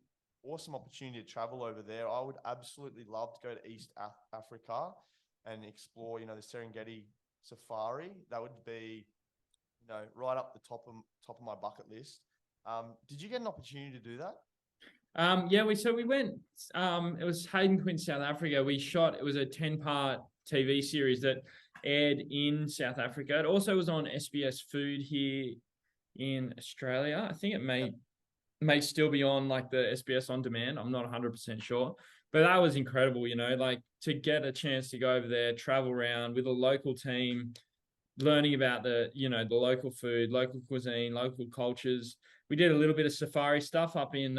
awesome opportunity to travel over there. I would absolutely love to go to East Africa and explore, the Serengeti safari. That would be, right up the top of my bucket list. Did you get an opportunity to do that? We went, it was Hayden Quinn, South Africa. It was a 10-part TV series that aired in South Africa. It also was on SBS Food here in Australia. I think it may still be on like the SBS On Demand. I'm not 100% sure, but that was incredible, like to get a chance to go over there, travel around with a local team, learning about the local food, local cuisine, local cultures. We did a little bit of safari stuff up in,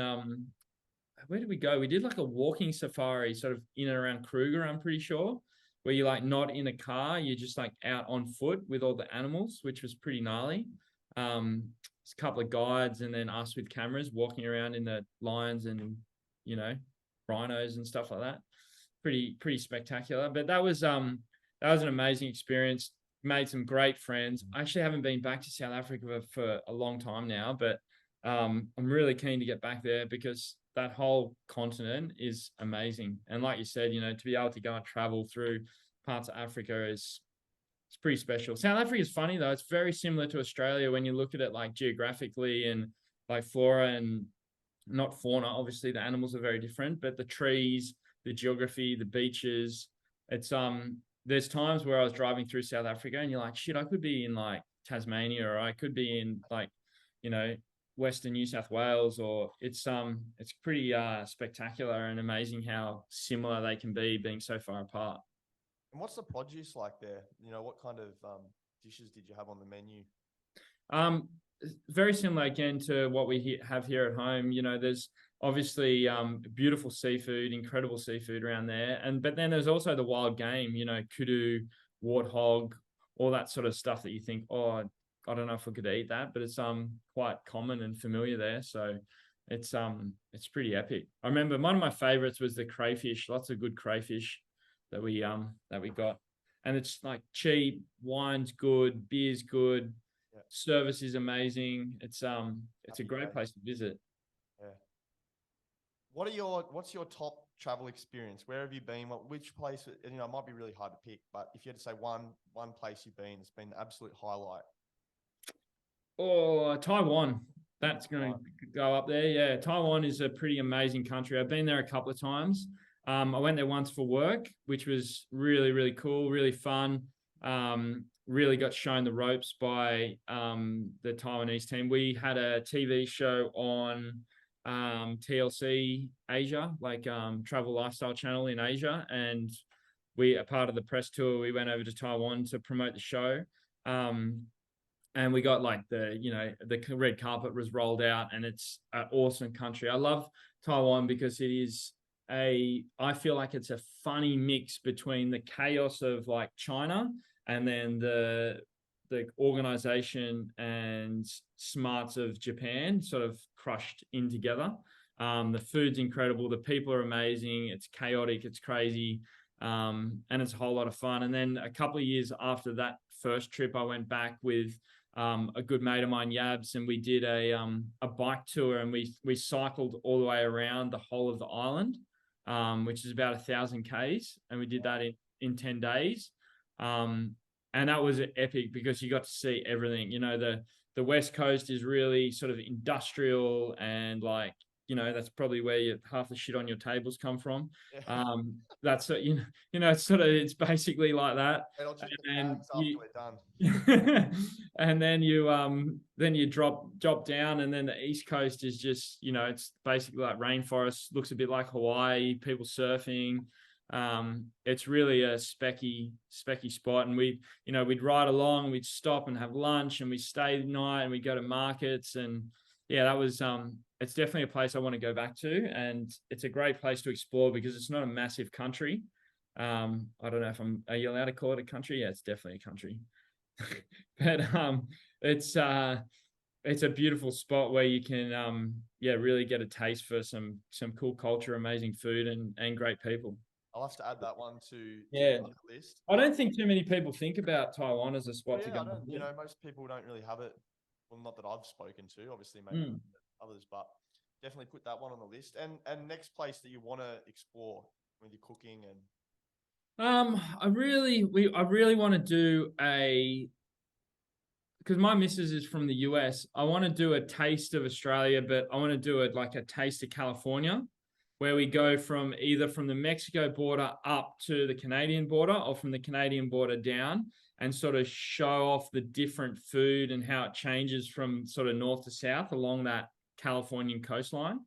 where did we go? We did like a walking safari sort of in and around Kruger, I'm pretty sure, where you're like not in a car, you're just like out on foot with all the animals, which was pretty gnarly. It's a couple of guides and then us with cameras walking around in the lions and, rhinos and stuff like that. Pretty spectacular. But that was an amazing experience. Made some great friends. I actually haven't been back to South Africa for a long time now, but I'm really keen to get back there because that whole continent is amazing. And like you said, to be able to go and travel through parts of Africa it's pretty special. South Africa is funny though. It's very similar to Australia when you look at it like geographically and like flora and not fauna. Obviously, the animals are very different, but the trees, the geography, the beaches. It's there's times where I was driving through South Africa and you're like, shit, I could be in like Tasmania, or I could be in like, you know, Western New South Wales, or it's pretty spectacular and amazing how similar they can be being so far apart. And what's the produce like there? You know, what kind of dishes did you have on the menu? Um, very similar again to what we have here at home. You know, there's obviously beautiful seafood, incredible seafood around there, and but then there's also the wild game. You know, kudu, warthog, all that sort of stuff that you think, oh, I don't know if I could eat that, but it's quite common and familiar there. So it's pretty epic. I remember one of my favorites was the crayfish. Lots of good crayfish that we got, and it's like cheap, wine's good, beer's good, Yeah. service is amazing. It's a Happy great days. place to visit. Yeah. What's your top travel experience? Where have you been? Which place? You know, it might be really hard to pick, but if you had to say one place you've been, it's been an absolute highlight. Oh, Taiwan. That's going to go up there. Yeah, Taiwan is a pretty amazing country. I've been there a couple of times. I went there once for work, which was really, really cool, really fun. Really got shown the ropes by the Taiwanese team. We had a TV show on TLC Asia, like Travel Lifestyle Channel in Asia, and we, a part of the press tour, we went over to Taiwan to promote the show. And we got like the red carpet was rolled out, and it's an awesome country. I love Taiwan because I feel like it's a funny mix between the chaos of like China and then the organization and smarts of Japan sort of crushed in together. The food's incredible. The people are amazing. It's chaotic. It's crazy. And it's a whole lot of fun. And then a couple of years after that first trip, I went back with a good mate of mine, Yabs, and we did a bike tour, and we cycled all the way around the whole of the island, which is about 1,000 k's, and we did that in 10 days. And that was epic because you got to see everything. You know, the West Coast is really sort of industrial, and like, you know, that's probably where half the shit on your tables come from. Yeah. That's it's basically like that. And I'll check the And bags after we're done. and then you drop down, and then the East Coast is just, you know, it's basically like rainforest, looks a bit like Hawaii, people surfing. It's really a specky spot, and we'd ride along, we'd stop and have lunch, and we stay the night, and we go to markets, and yeah, that was it's definitely a place I want to go back to, and it's a great place to explore because it's not a massive country. I don't know if are you allowed to call it a country? Yeah, it's definitely a country. But it's a beautiful spot where you can really get a taste for some cool culture, amazing food, and great people. I'll have to add that one to Yeah. the list. I don't think too many people think about Taiwan as a spot to go. You know, most people don't really have it. Well, not that I've spoken to, obviously, maybe others, but definitely put that one on the list. And next place that you want to explore with your cooking and. I really want to do because my missus is from the US. I want to do a taste of Australia, but I want to do it like a taste of California, where we go from either from the Mexico border up to the Canadian border, or from the Canadian border down, and sort of show off the different food and how it changes from sort of north to south along that Californian coastline.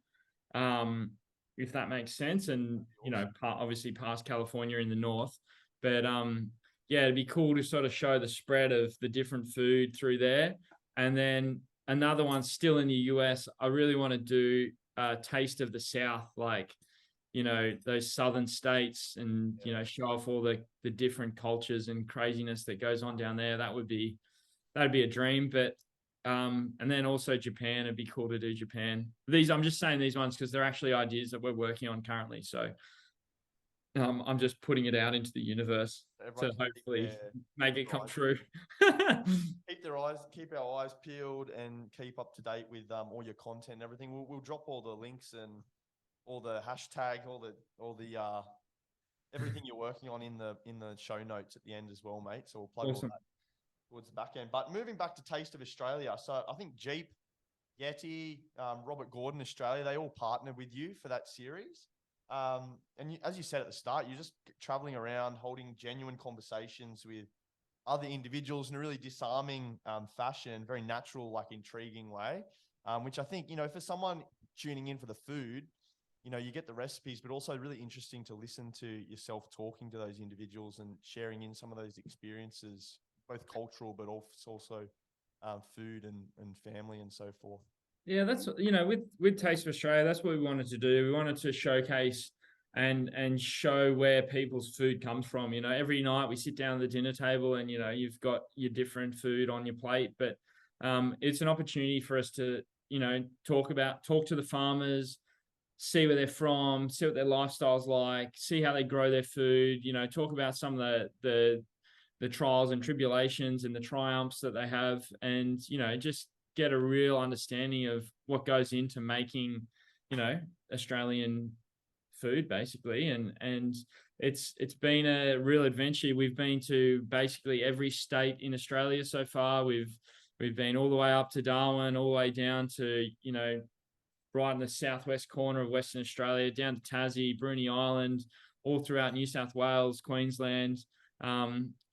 If that makes sense. And, you know, obviously past California in the north, but yeah, it'd be cool to sort of show the spread of the different food through there. And then another one still in the US, I really want to do a taste of the South, like, you know, those southern states, and, you know, show off all the different cultures and craziness that goes on down there. That'd be a dream. But and then also Japan, it'd be cool to do Japan. I'm just saying these ones because they're actually ideas that we're working on currently. So I'm just putting it out into the universe to hopefully make it come true. Keep our eyes peeled, and keep up to date with all your content and everything. We'll drop all the links and all the hashtag, all the everything you're working on in the show notes at the end as well, mate. So we'll plug all that towards the back end. But moving back to Taste of Australia, so I think Jeep Yeti, Robert Gordon, Australia, they all partnered with you for that series. And as you said at the start, you're just traveling around, holding genuine conversations with other individuals in a really disarming fashion, very natural, like intriguing way, which I think, for someone tuning in for the food, you get the recipes, but also really interesting to listen to yourself talking to those individuals and sharing in some of those experiences, both cultural, but also food and family and so forth. Yeah, that's with Taste of Australia, that's what we wanted to do. We wanted to showcase and show where people's food comes from. Every night we sit down at the dinner table and you've got your different food on your plate, but it's an opportunity for us to talk to the farmers, see where they're from, see what their lifestyle's like, see how they grow their food, talk about some of the trials and tribulations and the triumphs that they have, and just get a real understanding of what goes into making Australian food, basically. And it's been a real adventure. We've been to basically every state in Australia so far. We've been all the way up to Darwin, all the way down to right in the southwest corner of Western Australia, down to Tassie, Bruny Island, all throughout New South Wales, Queensland.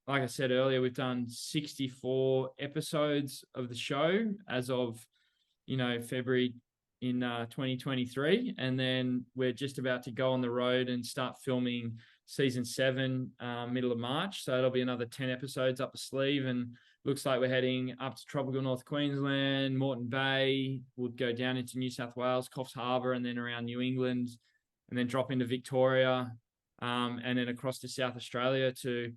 Like I said earlier, we've done 64 episodes of the show as of, February in 2023. And then we're just about to go on the road and start filming season 7, middle of March. So it'll be another 10 episodes up the sleeve. And looks like we're heading up to tropical North Queensland, Moreton Bay. We'll go down into New South Wales, Coffs Harbour, and then around New England, and then drop into Victoria, and then across to South Australia to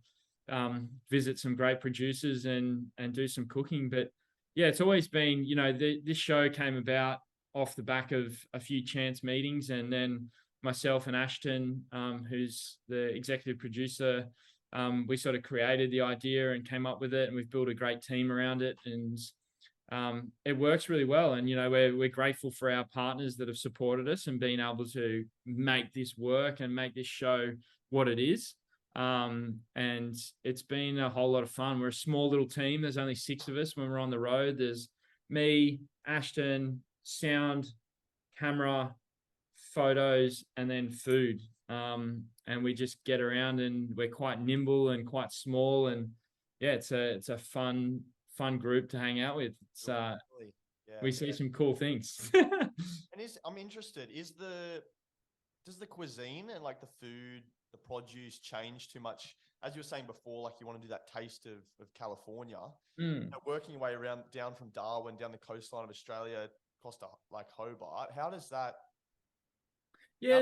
visit some great producers and do some cooking. But yeah, it's always been, this show came about off the back of a few chance meetings, and then myself and Ashton, who's the executive producer, we sort of created the idea and came up with it, and we've built a great team around it, and it works really well. And we're grateful for our partners that have supported us and been able to make this work and make this show what it is. And it's been a whole lot of fun. We're a small little team. There's only 6 of us when we're on the road. There's me, Ashton, sound, camera, photos, and then food. And we just get around, and we're quite nimble and quite small. And yeah, it's a fun group to hang out with. It's we see some cool things. And I'm interested, does the cuisine and like the food, the produce change too much? As you were saying before, like you want to do that taste of California, working your way around down from Darwin, down the coastline of Australia, across to like Hobart. How does that? Yeah,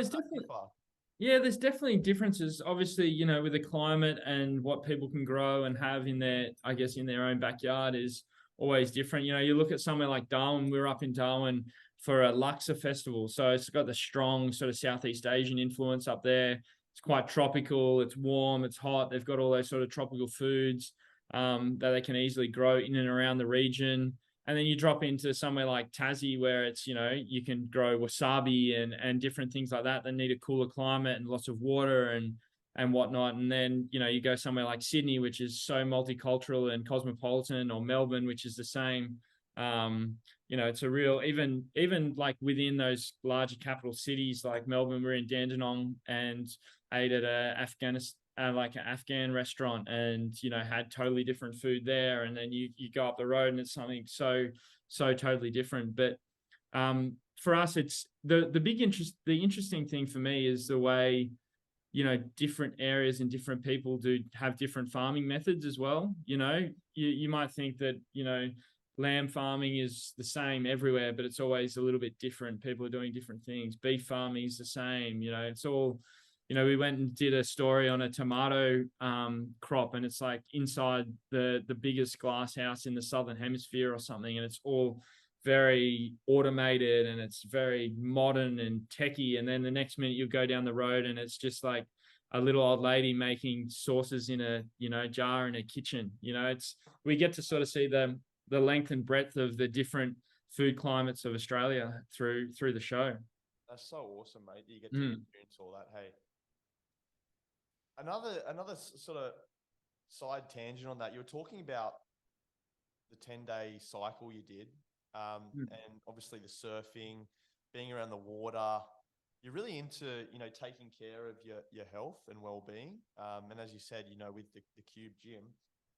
there's definitely differences. Obviously, with the climate and what people can grow and have in their own backyard is always different. You look at somewhere like Darwin. We were up in Darwin for a Laksa festival, so it's got the strong sort of Southeast Asian influence up there. It's quite tropical. It's warm. It's hot. They've got all those sort of tropical foods that they can easily grow in and around the region. And then you drop into somewhere like Tassie, where it's, you can grow wasabi and different things like that need a cooler climate and lots of water and whatnot. And then, you go somewhere like Sydney, which is so multicultural and cosmopolitan, or Melbourne, which is the same. It's a real, even like within those larger capital cities like Melbourne, we're in Dandenong and ate at an Afghan restaurant, and had totally different food there. And then you go up the road and it's something so totally different. But for us, it's the interesting thing for me is the way different areas and different people do have different farming methods as well. You might think that lamb farming is the same everywhere, but it's always a little bit different. People are doing different things. Beef farming is the same. It's all, we went and did a story on a tomato crop, and it's like inside the biggest glass house in the Southern Hemisphere or something. And it's all very automated and it's very modern and techie. And then the next minute you go down the road and it's just like a little old lady making sauces in a, jar in a kitchen. We get to sort of see the length and breadth of the different food climates of Australia through the show. That's so awesome, mate. You get to experience all that. Hey, another sort of side tangent on that. You were talking about the 10-day cycle you did. and obviously the surfing, being around the water. You're really into, taking care of your health and well-being. And as you said, with the Cube Gym,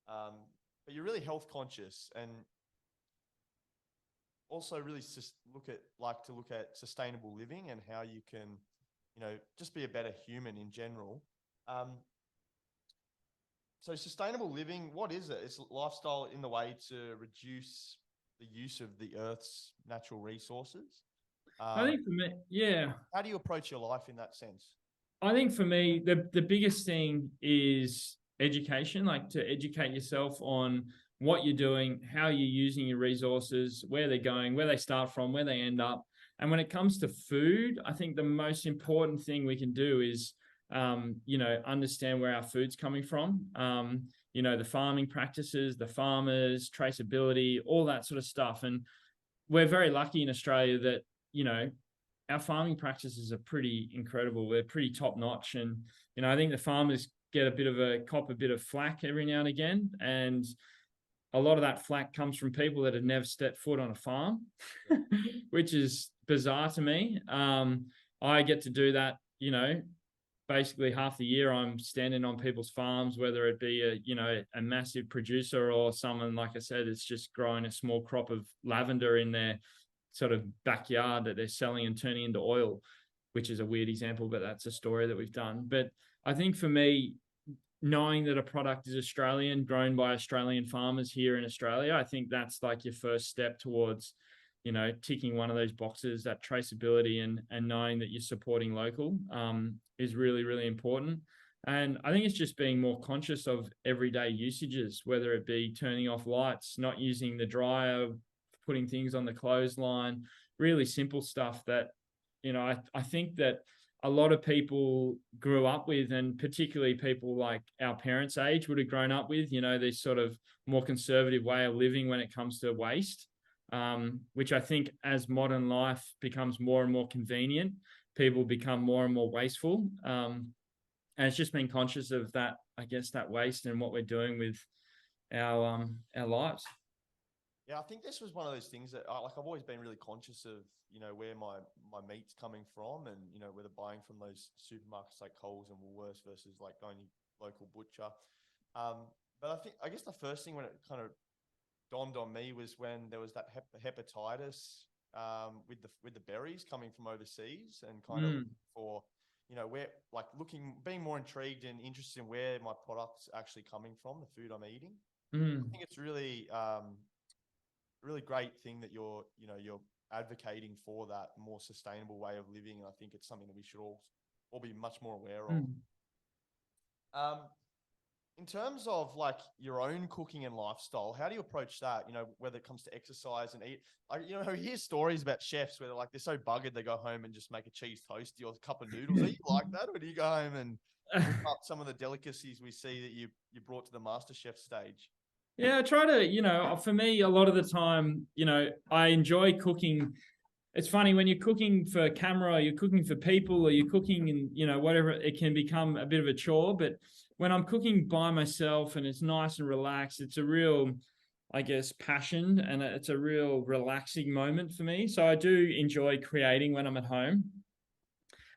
but you're really health conscious, and also really just look at sustainable living and how you can, just be a better human in general. So sustainable living, what is it? It's a lifestyle in the way to reduce the use of the Earth's natural resources. I think for me, yeah. How do you approach your life in that sense? I think for me, the biggest thing is education, like to educate yourself on what you're doing, how you're using your resources, where they're going, where they start from, where they end up. And when it comes to food, I think the most important thing we can do is, understand where our food's coming from. The farming practices, the farmers, traceability, all that sort of stuff. And we're very lucky in Australia that, our farming practices are pretty incredible. They're pretty top notch. And, I think the farmers get a bit of flack every now and again. And a lot of that flack comes from people that have never stepped foot on a farm, which is bizarre to me. I get to do that, basically half the year. I'm standing on people's farms, whether it be a massive producer or someone, like I said, it's just growing a small crop of lavender in their sort of backyard that they're selling and turning into oil, which is a weird example, but that's a story that we've done. But I think for me, knowing that a product is Australian, grown by Australian farmers here in Australia, I think that's like your first step towards, ticking one of those boxes, that traceability and knowing that you're supporting local is really, really important. And I think it's just being more conscious of everyday usages, whether it be turning off lights, not using the dryer, putting things on the clothesline, really simple stuff that, I think that a lot of people grew up with, and particularly people like our parents' age would have grown up with, this sort of more conservative way of living when it comes to waste, which I think as modern life becomes more and more convenient, people become more and more wasteful. And it's just being conscious of that, I guess, that waste and what we're doing with our lives. Yeah, I think this was one of those things that I've always been really conscious of, where my meat's coming from, and, whether buying from those supermarkets like Coles and Woolworths versus like going to local butcher. But I guess the first thing when it kind of dawned on me was when there was that hepatitis with the berries coming from overseas, and kind of for, where like being more intrigued and interested in where my product's actually coming from, the food I'm eating. I think it's really really great thing that you're advocating for that more sustainable way of living. And I think it's something that we should all be much more aware of. In terms of like your own cooking and lifestyle, how do you approach that? Whether it comes to exercise and eat, I hear stories about chefs where they're so buggered, they go home and just make a cheese toastie or a cup of noodles. Are you like that? Or do you go home and whip up some of the delicacies we see that you brought to the MasterChef stage? Yeah, I try to, for me, a lot of the time, I enjoy cooking. It's funny when you're cooking for camera, or you're cooking for people, or you're cooking and, whatever, it can become a bit of a chore. But when I'm cooking by myself and it's nice and relaxed, it's a real, I guess, passion, and it's a real relaxing moment for me. So I do enjoy creating when I'm at home.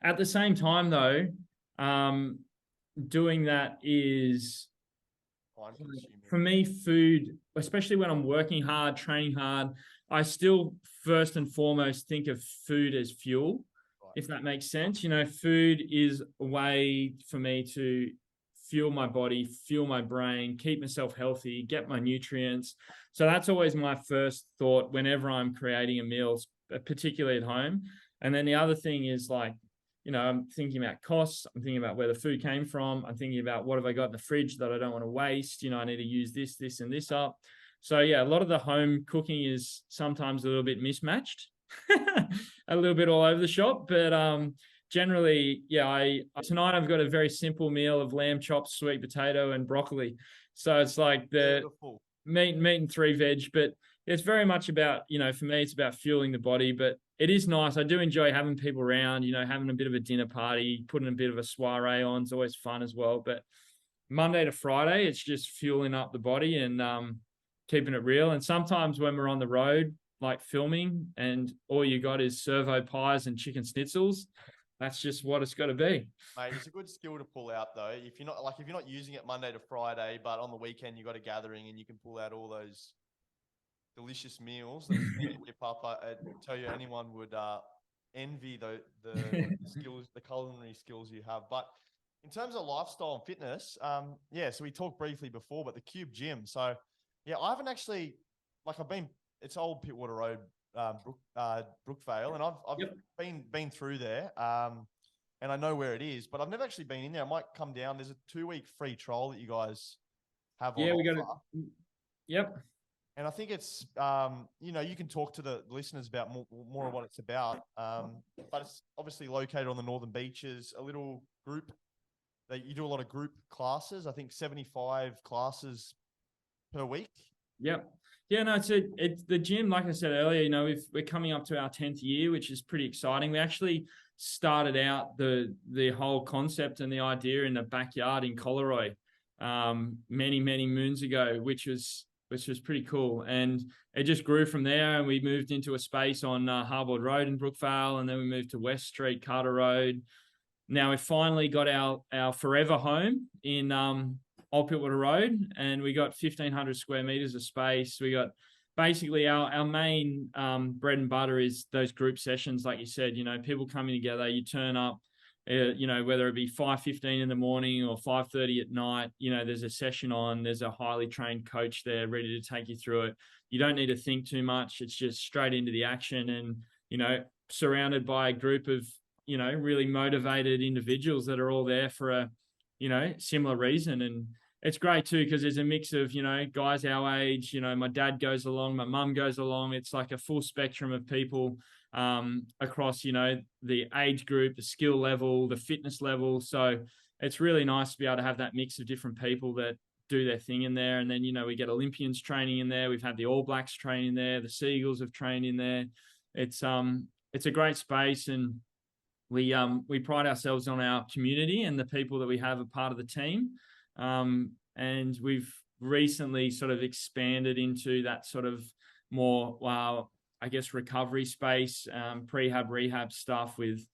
At the same time, though, doing that is, for me, food, especially when I'm working hard, training hard, I still first and foremost think of food as fuel, if that makes sense. Food is a way for me to fuel my body, fuel my brain, keep myself healthy, get my nutrients. So that's always my first thought whenever I'm creating a meal, particularly at home. And then the other thing is like, I'm thinking about costs. I'm thinking about where the food came from. I'm thinking about what have I got in the fridge that I don't want to waste. I need to use this, and this up. So yeah, a lot of the home cooking is sometimes a little bit mismatched, a little bit all over the shop. But generally, yeah, tonight I've got a very simple meal of lamb chops, sweet potato, and broccoli. So it's like the meat and 3 veg. But it's very much about, for me, it's about fueling the body. But it is nice. I do enjoy having people around, having a bit of a dinner party, putting a bit of a soiree on. It's always fun as well. But Monday to Friday, it's just fueling up the body and keeping it real. And sometimes when we're on the road, like filming and all you got is servo pies and chicken schnitzels, that's just what it's got to be. Mate, it's a good skill to pull out though. If you're not using it Monday to Friday, but on the weekend you got a gathering and you can pull out all those delicious meals that whip up. I tell you, anyone would envy the skills, the culinary skills you have. But in terms of lifestyle and fitness, so we talked briefly before, but the Cube Gym. So yeah, I haven't actually, it's Old Pittwater Road, Brookvale, and I've been through there, and I know where it is, but I've never actually been in there. I might come down. There's a 2-week free trial that you guys have on we got offer. Yep. And I think it's, you can talk to the listeners about more of what it's about. But it's obviously located on the Northern Beaches, a little group that you do a lot of group classes. I think 75 classes per week. Yep. Yeah, no, it's the gym. Like I said earlier, we're coming up to our 10th year, which is pretty exciting. We actually started out the whole concept and the idea in the backyard in Collaroy, many moons ago, which was pretty cool. And it just grew from there. And we moved into a space on Harbord Road in Brookvale, and then we moved to West Street, Carter Road. Now we finally got our forever home in Old Pittwater Road, and we got 1,500 square meters of space. We got basically our main bread and butter is those group sessions, like you said. People coming together. You turn up, whether it be 5:15 in the morning or 5:30 at night. There's a session on. There's a highly trained coach there, ready to take you through it. You don't need to think too much. It's just straight into the action, and surrounded by a group of really motivated individuals that are all there for a similar reason. And it's great too, because there's a mix of, guys our age, my dad goes along, my mum goes along. It's like a full spectrum of people across, the age group, the skill level, the fitness level. So it's really nice to be able to have that mix of different people that do their thing in there. And then, we get Olympians training in there. We've had the All Blacks training there. The Seagulls have trained in there. It's a great space, and we pride ourselves on our community and the people that we have a part of the team. And we've recently sort of expanded into that sort of more, recovery space, prehab, rehab stuff. We've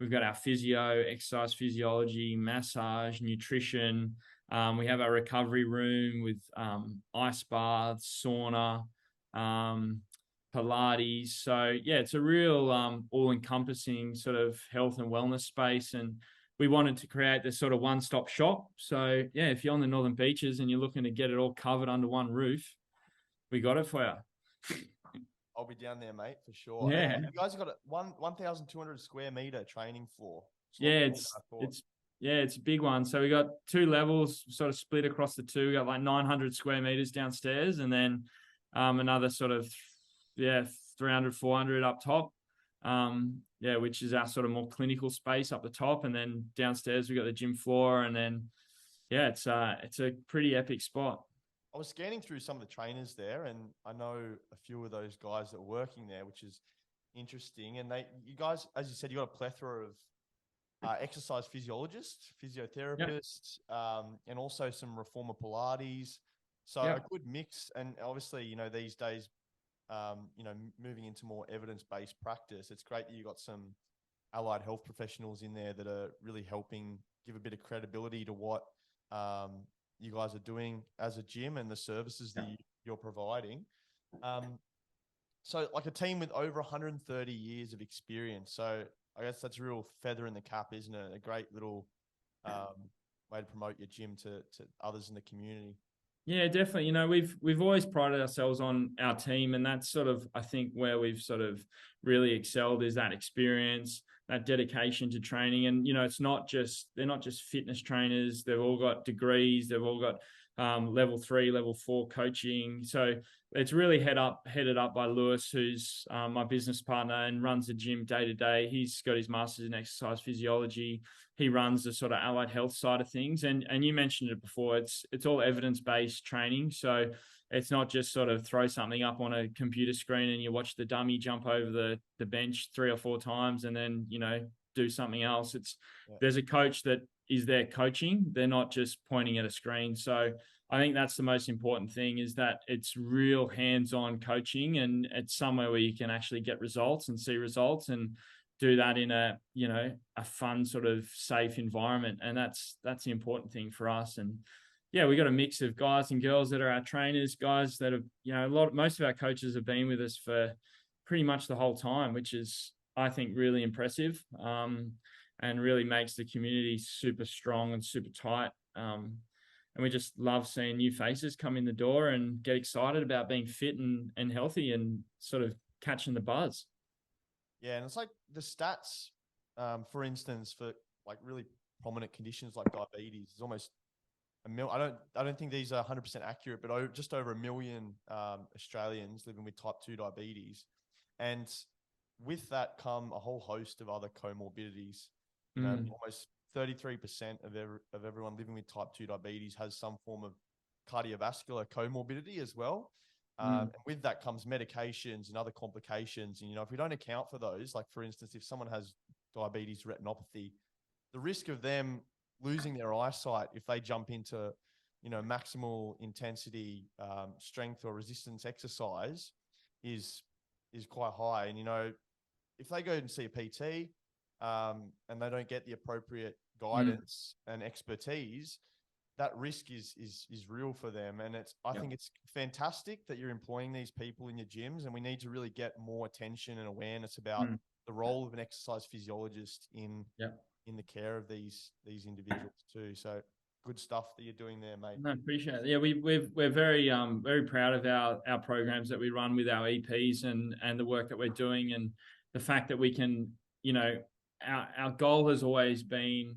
got our physio, exercise physiology, massage, nutrition. We have our recovery room with ice baths, sauna, Pilates. So yeah, it's a real all-encompassing sort of health and wellness space, and we wanted to create this sort of one-stop shop. So yeah, if you're on the Northern Beaches and you're looking to get it all covered under one roof, we got it for you. I'll be down there, mate, for sure. Yeah. And you guys have got a 1,200 square meter training floor. It's a big one. So we got 2 levels sort of split across the 2. We got like 900 square meters downstairs, and then another sort of 300, 400 up top. Which is our sort of more clinical space up the top, and then downstairs we got the gym floor, and then it's a pretty epic spot. I was scanning through some of the trainers there, and I know a few of those guys that are working there, which is interesting. And you guys, as you said, you got a plethora of exercise physiologists, physiotherapists, and also some reformer Pilates. So a good mix. And obviously, these days, moving into more evidence-based practice, it's great that you got some allied health professionals in there that are really helping give a bit of credibility to what you guys are doing as a gym and the services that you're providing. So like a team with over 130 years of experience. So I guess that's a real feather in the cap, isn't it? A great little way to promote your gym to others in the community. Yeah, definitely. We've always prided ourselves on our team, and that's sort of, I think, where we've sort of really excelled is that experience, that dedication to training. And, they're not just fitness trainers. They've all got degrees. They've all got level 3, level 4 coaching. So it's really headed up by Lewis, who's my business partner and runs the gym day to day. He's got his master's in exercise physiology. He runs the sort of allied health side of things. And you mentioned it before, it's all evidence-based training. So it's not just sort of throw something up on a computer screen and you watch the dummy jump over the bench 3 or 4 times and then, do something else. There's a coach that is there coaching. They're not just pointing at a screen. So I think that's the most important thing, is that it's real hands-on coaching, and it's somewhere where you can actually get results and see results, and do that in a, you know, a fun, sort of safe environment. And that's the important thing for us. And yeah, we got a mix of guys and girls that are our trainers, guys that have, you know, most of our coaches have been with us for pretty much the whole time, which is, I think, really impressive, and really makes the community super strong and super tight. And we just love seeing new faces come in the door and get excited about being fit and healthy and sort of catching the buzz. Yeah, and it's like the stats, for instance, for like really prominent conditions like diabetes is almost a mil. I don't think these are 100% accurate, but just over 1 million Australians living with type 2 diabetes, and with that come a whole host of other comorbidities. You know, almost 33% of everyone living with type 2 diabetes has some form of cardiovascular comorbidity as well. And with that comes medications and other complications. And, you know, if we don't account for those, like for instance, if someone has diabetes retinopathy, the risk of them losing their eyesight if they jump into, you know, maximal intensity strength or resistance exercise is quite high. And, you know, if they go and see a PT and they don't get the appropriate guidance and expertise, that risk is real for them. And I think it's fantastic that you're employing these people in your gyms, and we need to really get more attention and awareness about the role of an exercise physiologist in the care of these individuals too. So good stuff that you're doing there, mate. No, appreciate it. Yeah, we're very very proud of our programs that we run with our EPs and the work that we're doing, and the fact that we can, you know, our goal has always been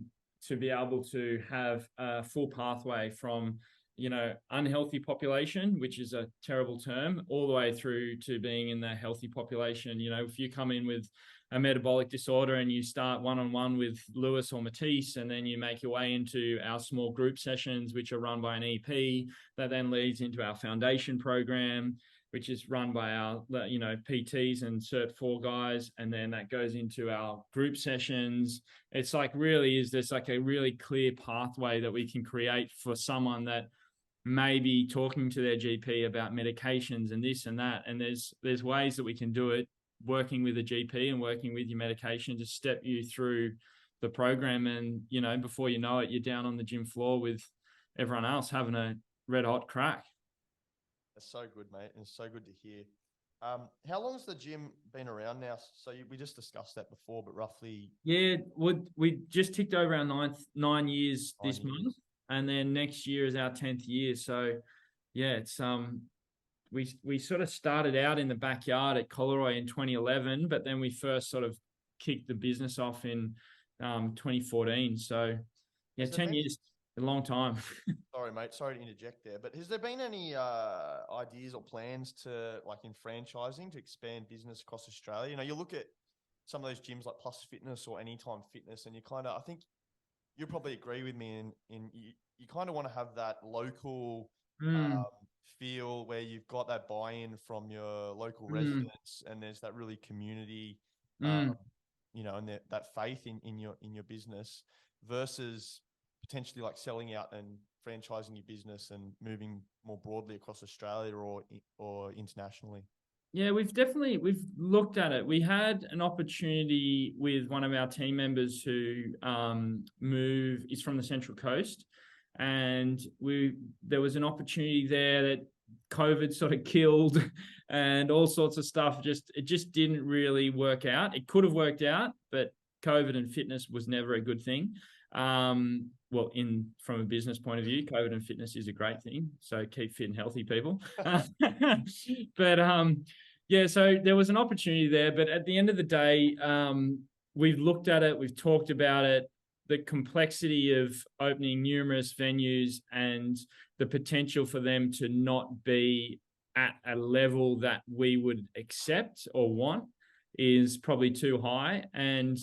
to be able to have a full pathway from, you know, unhealthy population, which is a terrible term, all the way through to being in the healthy population. You know, if you come in with a metabolic disorder and you start one-on-one with Lewis or Matisse, and then you make your way into our small group sessions, which are run by an EP, that then leads into our foundation program, which is run by our, you know, PTs and Cert 4 guys. And then that goes into our group sessions. It's like, really is there's like a really clear pathway that we can create for someone that may be talking to their GP about medications and this and that. And there's ways that we can do it, working with a GP and working with your medication to step you through the program. And, you know, before you know it, you're down on the gym floor with everyone else having a red hot crack. That's so good, mate. And it's so good to hear. How long has the gym been around now? So we just discussed that before, but roughly. Yeah, we just ticked over our 9 years this month, and then next year is our 10th year. So yeah, it's we sort of started out in the backyard at Coleroy in 2011, but then we first sort of kicked the business off in 2014. So yeah, 10 years, a long time. Sorry, mate. Sorry to interject there, but has there been any ideas or plans to, like, in franchising, to expand business across Australia? You know, you look at some of those gyms like Plus Fitness or Anytime Fitness, and you kind of, I think you probably agree with me in you kind of want to have that local feel where you've got that buy-in from your local residents, and there's that really community, you know, and that faith in your business, versus potentially like selling out and franchising your business and moving more broadly across Australia or internationally. Yeah, we've looked at it. We had an opportunity with one of our team members who is from the Central Coast, and there was an opportunity there that COVID sort of killed, and all sorts of stuff. It just didn't really work out. It could have worked out, but COVID and fitness was never a good thing. Well, from a business point of view, COVID and fitness is a great thing. So keep fit and healthy, people. But yeah, so there was an opportunity there. But at the end of the day, we've looked at it, we've talked about it, the complexity of opening numerous venues and the potential for them to not be at a level that we would accept or want is probably too high. And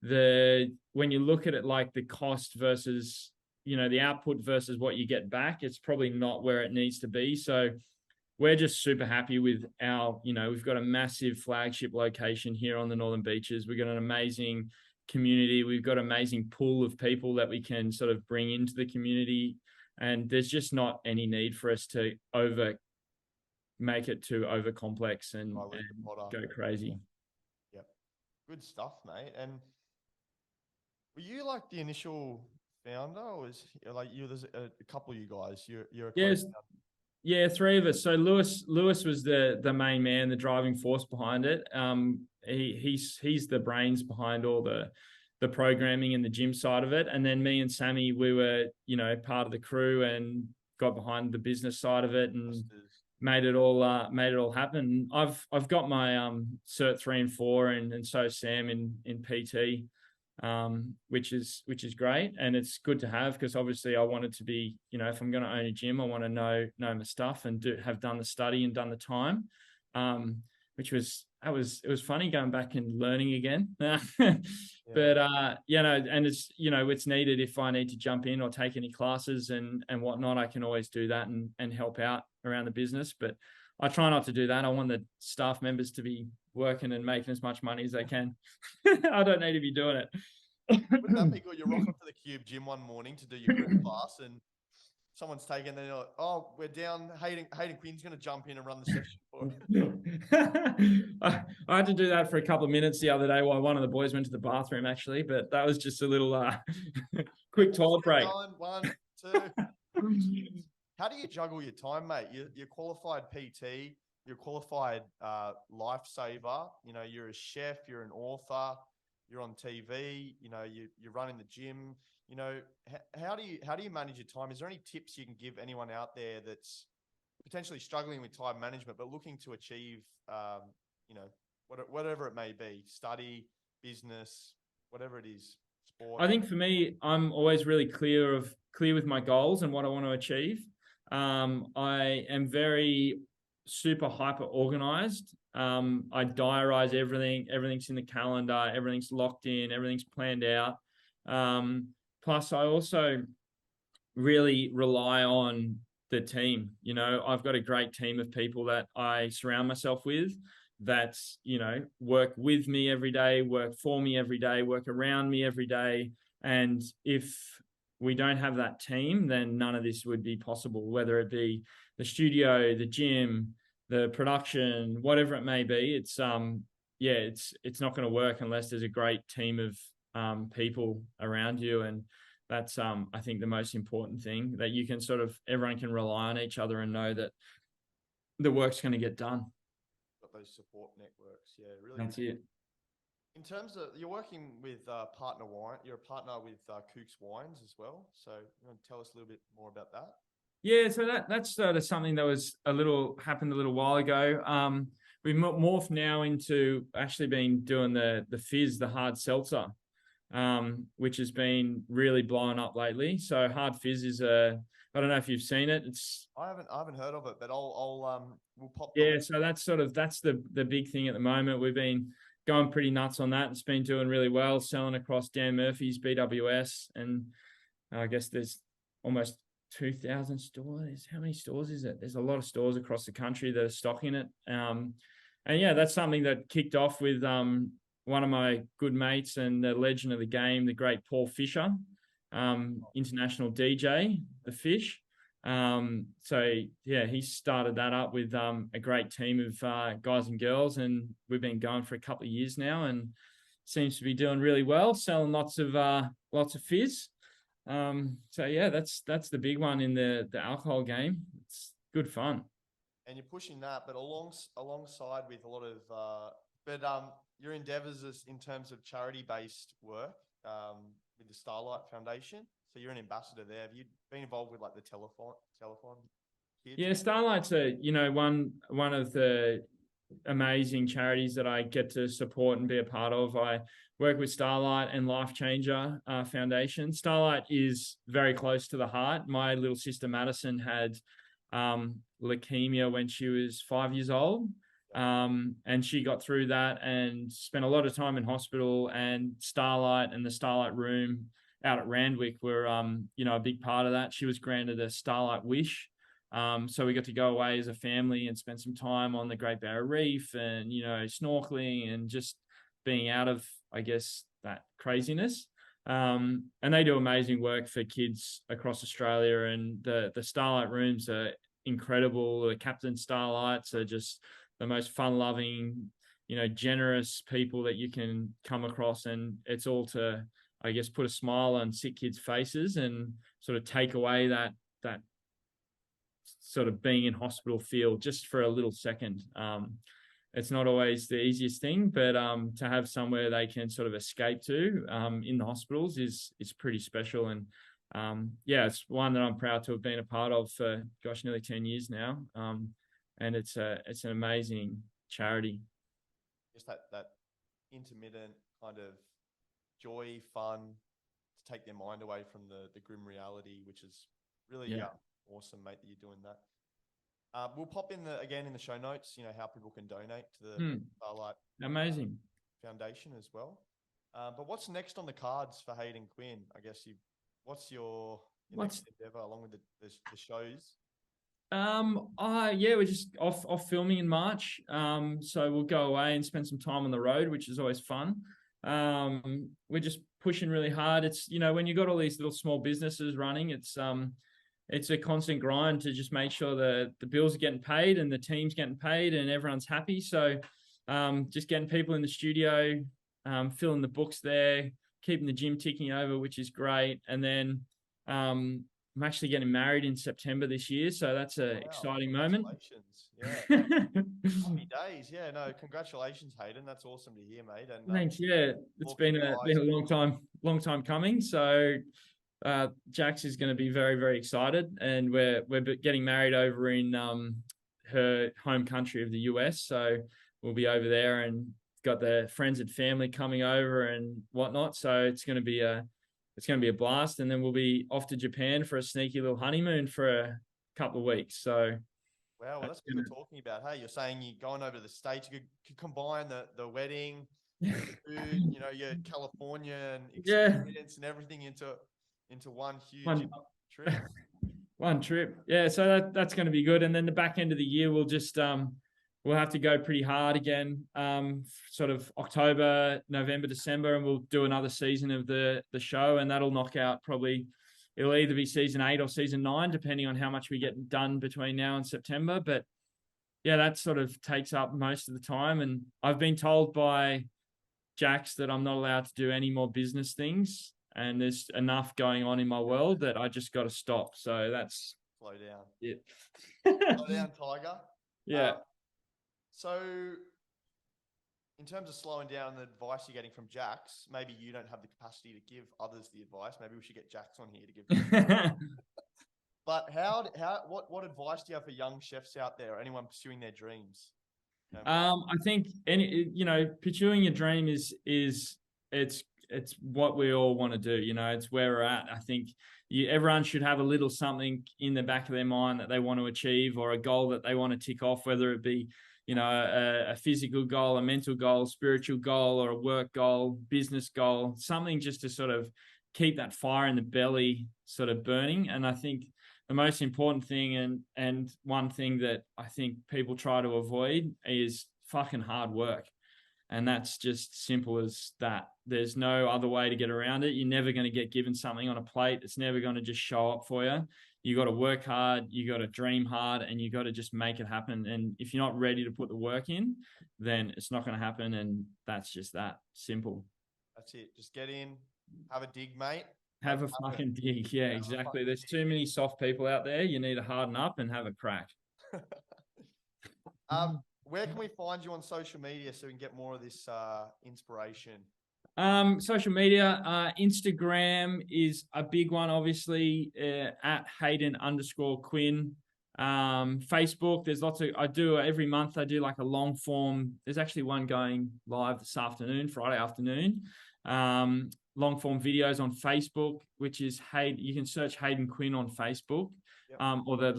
when you look at it, like the cost versus, you know, the output versus what you get back, it's probably not where it needs to be. So we're just super happy with we've got a massive flagship location here on the Northern Beaches. We've got an amazing community. We've got an amazing pool of people that we can sort of bring into the community. And there's just not any need for us to make it too over complex and go crazy. Yep. Good stuff, mate. And were you like the initial founder, or was like you? There's a couple of you guys. You're a Yes. Yeah, three of us. So Lewis was the main man, the driving force behind it. He's the brains behind all the programming and the gym side of it. And then me and Sammy, we were, part of the crew and got behind the business side of it and made it all happen. I've got my Cert 3 and 4 and so Sam in PT. Which is great, and it's good to have, because obviously I wanted to be, if I'm going to own a gym, I want to know my stuff and have done the study and done the time, it was funny going back and learning again. But and it's needed if I need to jump in or take any classes and whatnot. I can always do that and help out around the business, but I try not to do that. I want the staff members to be working and making as much money as they can. I don't need to be doing it. Wouldn't that be good? You rock up to the Cube gym one morning to do your group class, and someone's taken. They're like, "Oh, we're down. Hayden Quinn's going to jump in and run the session for us." I had to do that for a couple of minutes the other day while one of the boys went to the bathroom, actually. But that was just a little quick toilet break. 1, 2. How do you juggle your time, mate? You're qualified PT. You're a qualified lifesaver. You're a chef. You're an author. You're on TV. You're running the gym. How do you manage your time? Is there any tips you can give anyone out there that's potentially struggling with time management but looking to achieve, whatever it may be, study, business, whatever it is, sport? I think for me, I'm always really clear with my goals and what I want to achieve. I am very super hyper organized. I diarize everything. Everything's in the calendar. Everything's locked in. Everything's planned out. Plus, I also really rely on the team. I've got a great team of people that I surround myself with that, work with me every day, work for me every day, work around me every day. And if we don't have that team, then none of this would be possible, whether it be the studio, the gym, the production, whatever it may be. It's not going to work unless there's a great team of people around you. And that's, I think, the most important thing, that you can everyone can rely on each other and know that the work's going to get done. Got those support networks. Yeah, really. That's it. In terms of, you're working with Partner Wine, you're a partner with Cook's Wines as well. So you want to tell us a little bit more about that? Yeah, so that's sort of something that happened a little while ago. We've morphed now into actually been doing the fizz, the hard seltzer, which has been really blowing up lately. So hard fizz is I don't know if you've seen it. I haven't heard of it, but we'll pop. Yeah, so that's the big thing at the moment. We've been going pretty nuts on that. It's been doing really well, selling across Dan Murphy's, BWS, and I guess there's almost 2,000 stores. How many stores is it? There's a lot of stores across the country that are stocking it. And yeah, that's something that kicked off with one of my good mates and the legend of the game, the great Paul Fisher, international DJ, the Fish. So yeah, he started that up with a great team of guys and girls, and we've been going for a couple of years now, and seems to be doing really well, selling lots of fizz. So yeah, that's the big one in the alcohol game. It's good fun. And you're pushing that, but alongside with a lot of your endeavors in terms of charity-based work with the Starlight Foundation. So you're an ambassador there. Have you been involved with like the telethon kids? Yeah, Starlight's one of the amazing charities that I get to support and be a part of. I work with Starlight and Life Changer Foundation. Starlight is very close to the heart. My little sister Madison had leukemia when she was 5 years old. And she got through that and spent a lot of time in hospital, and Starlight and the Starlight Room out at Randwick were, a big part of that. She was granted a Starlight Wish. So we got to go away as a family and spend some time on the Great Barrier Reef and, snorkeling and just being out of, I guess, that craziness. And they do amazing work for kids across Australia, and the Starlight rooms are incredible. The Captain Starlights are just the most fun-loving, generous people that you can come across, and it's all to, I guess, put a smile on sick kids' faces and sort of take away that sort of being in hospital feel just for a little second. It's not always the easiest thing, but to have somewhere they can sort of escape to in the hospitals is pretty special. And it's one that I'm proud to have been a part of for, nearly 10 years now. And it's an amazing charity. Just that intermittent kind of joy, fun, to take their mind away from the grim reality, which is really awesome, mate, that you're doing that. We'll pop in the show notes, how people can donate to the Starlight Amazing Foundation as well. But what's next on the cards for Hayden Quinn? I guess what's your next endeavor along with the shows? We're just off filming in March. So we'll go away and spend some time on the road, which is always fun. We're just pushing really hard. It's, when you got all these little small businesses running, it's a constant grind to just make sure that the bills are getting paid and the team's getting paid and everyone's happy. So just getting people in the studio, filling the books there, keeping the gym ticking over, which is great. And then I'm actually getting married in September this year. So that's an exciting moment. Happy days. Yeah, no, congratulations, Hayden. That's awesome to hear, mate. And thanks. Yeah, it's been a long time coming. So Jax is going to be very, very excited, and we're getting married over in her home country of the US. So we'll be over there and got the friends and family coming over and whatnot. So it's going to be a blast, and then we'll be off to Japan for a sneaky little honeymoon for a couple of weeks. So wow, well, that's what we're talking about. Hey, you're saying you're going over to the States. You could combine the wedding, the food, your California experience and everything into one huge trip. One trip. Yeah, so that's going to be good. And then the back end of the year, we'll just we'll have to go pretty hard again, sort of October, November, December, and we'll do another season of the show, and that'll knock out probably, it'll either be season 8 or season 9, depending on how much we get done between now and September. But yeah, that sort of takes up most of the time. And I've been told by Jax that I'm not allowed to do any more business things, and there's enough going on in my world that I just got to stop. So that's slow down. Yeah. Slow down, Tiger. Yeah. So in terms of slowing down, the advice you're getting from Jax, maybe you don't have the capacity to give others the advice. Maybe we should get Jax on here to give. But what advice do you have for young chefs out there, or anyone pursuing their dreams? I think pursuing your dream is it's what we all want to do. It's where we're at. I think everyone should have a little something in the back of their mind that they want to achieve, or a goal that they want to tick off, whether it be, a physical goal, a mental goal, spiritual goal, or a work goal, business goal, something just to sort of keep that fire in the belly sort of burning. And I think the most important thing, and one thing that I think people try to avoid, is fucking hard work. And that's just simple as that. There's no other way to get around it. You're never going to get given something on a plate. It's never going to just show up for you. You got to work hard, you got to dream hard, and you got to just make it happen. And if you're not ready to put the work in, then it's not going to happen. And that's just that simple. That's it. Just get in, have a dig, mate. Have a fucking dig. Yeah, exactly. There's too many soft people out there. You need to harden up and have a crack. Where can we find you on social media so we can get more of this inspiration? Social media, Instagram is a big one, obviously, at Hayden_Quinn. Facebook, there's lots of, every month I do like a long form. There's actually one going live this afternoon, Friday afternoon. Long form videos on Facebook, which is you can search Hayden Quinn on Facebook. Yep. Or the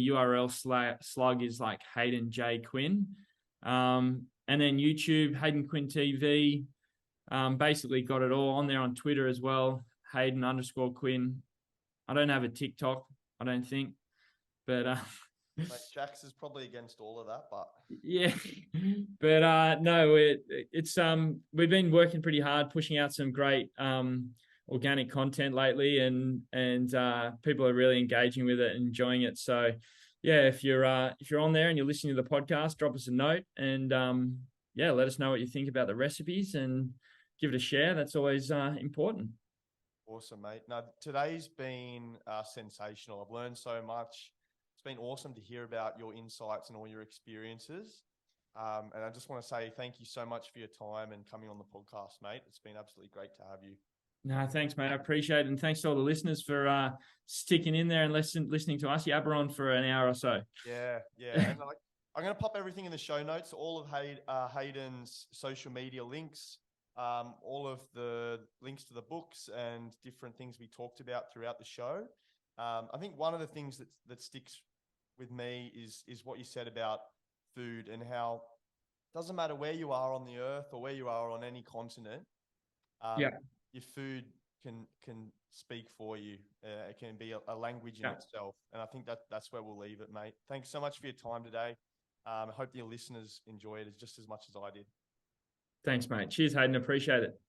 URL slug is like Hayden J Quinn. And then YouTube, Hayden Quinn TV. Basically got it all on there. On Twitter as well, Hayden_Quinn. I don't have a TikTok, I don't think, but Mate, Jax is probably against all of that, but Yeah, but no, it's we've been working pretty hard, pushing out some great organic content lately, and people are really engaging with it and enjoying it. So yeah, if you're on there and you're listening to the podcast, drop us a note and yeah, let us know what you think about the recipes and give it a share. That's always important. awesome, mate. Now, today's been sensational. I've learned so much. It's been awesome to hear about your insights and all your experiences. And I just want to say thank you so much for your time and coming on the podcast, mate. It's been absolutely great to have you. No, thanks, mate. I appreciate it. And thanks to all the listeners for sticking in there and listening to us yabber on for an hour or so. Yeah. And I'm going to pop everything in the show notes, all of Hayden's social media links, all of the links to the books and different things we talked about throughout the show. I think one of the things that sticks with me is what you said about food and how it doesn't matter where you are on the earth or where you are on any continent. Yeah. Your food can speak for you. It can be a language in itself. And I think that's where we'll leave it, mate. Thanks so much for your time today. I hope your listeners enjoy it just as much as I did. Thanks, mate. Cheers, Hayden. Appreciate it.